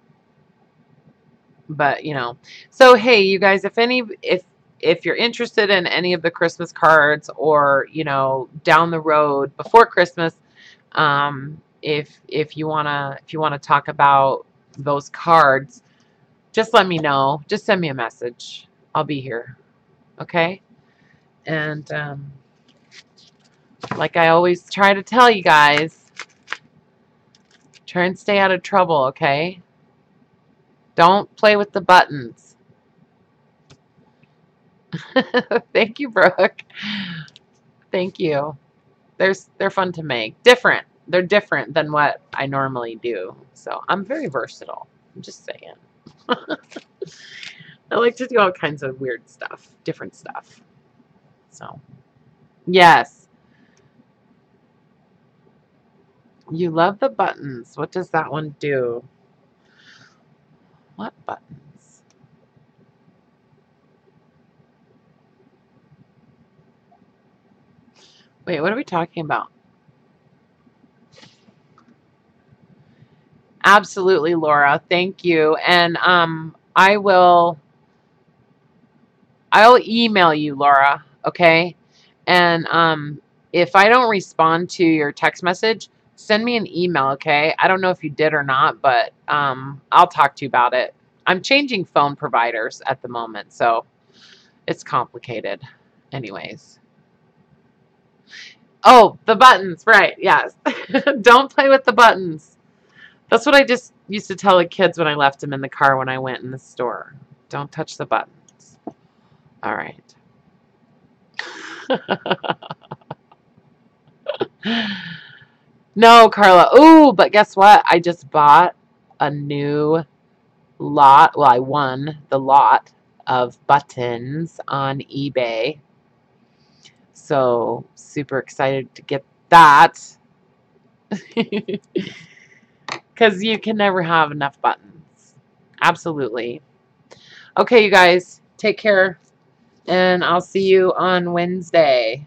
Speaker 1: but you know, so hey, you guys, if you're interested in any of the Christmas cards, or you know, down the road before Christmas, if you wanna talk about those cards, just let me know. Just send me a message. I'll be here. Okay. And like I always try to tell you guys, try and stay out of trouble. Okay. Don't play with the buttons. Thank you, Brooke. Thank you. They're fun to make. Different. They're different than what I normally do. So I'm very versatile. I'm just saying. I like to do all kinds of weird stuff, different stuff. So yes, you love the buttons. What does that one do? What buttons? Wait, what are we talking about? Absolutely, Laura. Thank you. And I'll email you, Laura, okay? And if I don't respond to your text message, send me an email, okay? I don't know if you did or not, but I'll talk to you about it. I'm changing phone providers at the moment, so it's complicated. Anyways. Oh, the buttons, right, yes. Don't play with the buttons. That's what I just used to tell the kids when I left them in the car when I went in the store. Don't touch the buttons. All right. No, Karla. Ooh, but guess what? I just bought a new lot. Well, I won the lot of buttons on eBay. So, super excited to get that. Because you can never have enough buttons. Absolutely. Okay, you guys, take care, and I'll see you on Wednesday.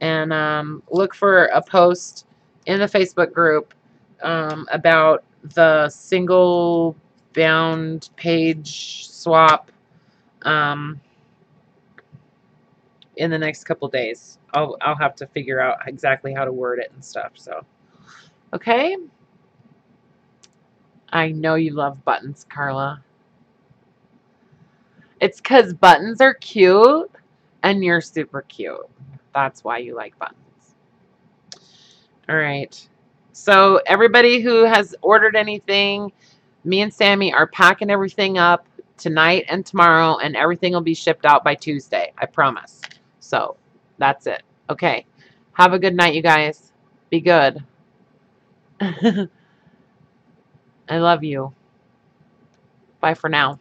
Speaker 1: And look for a post in the Facebook group about the single bound page swap in the next couple days. I'll have to figure out exactly how to word it and stuff. So, okay. I know you love buttons, Karla. It's because buttons are cute and you're super cute. That's why you like buttons. All right. So everybody who has ordered anything, me and Sammy are packing everything up tonight and tomorrow, and everything will be shipped out by Tuesday. I promise. So that's it. Okay. Have a good night, you guys. Be good. I love you. Bye for now.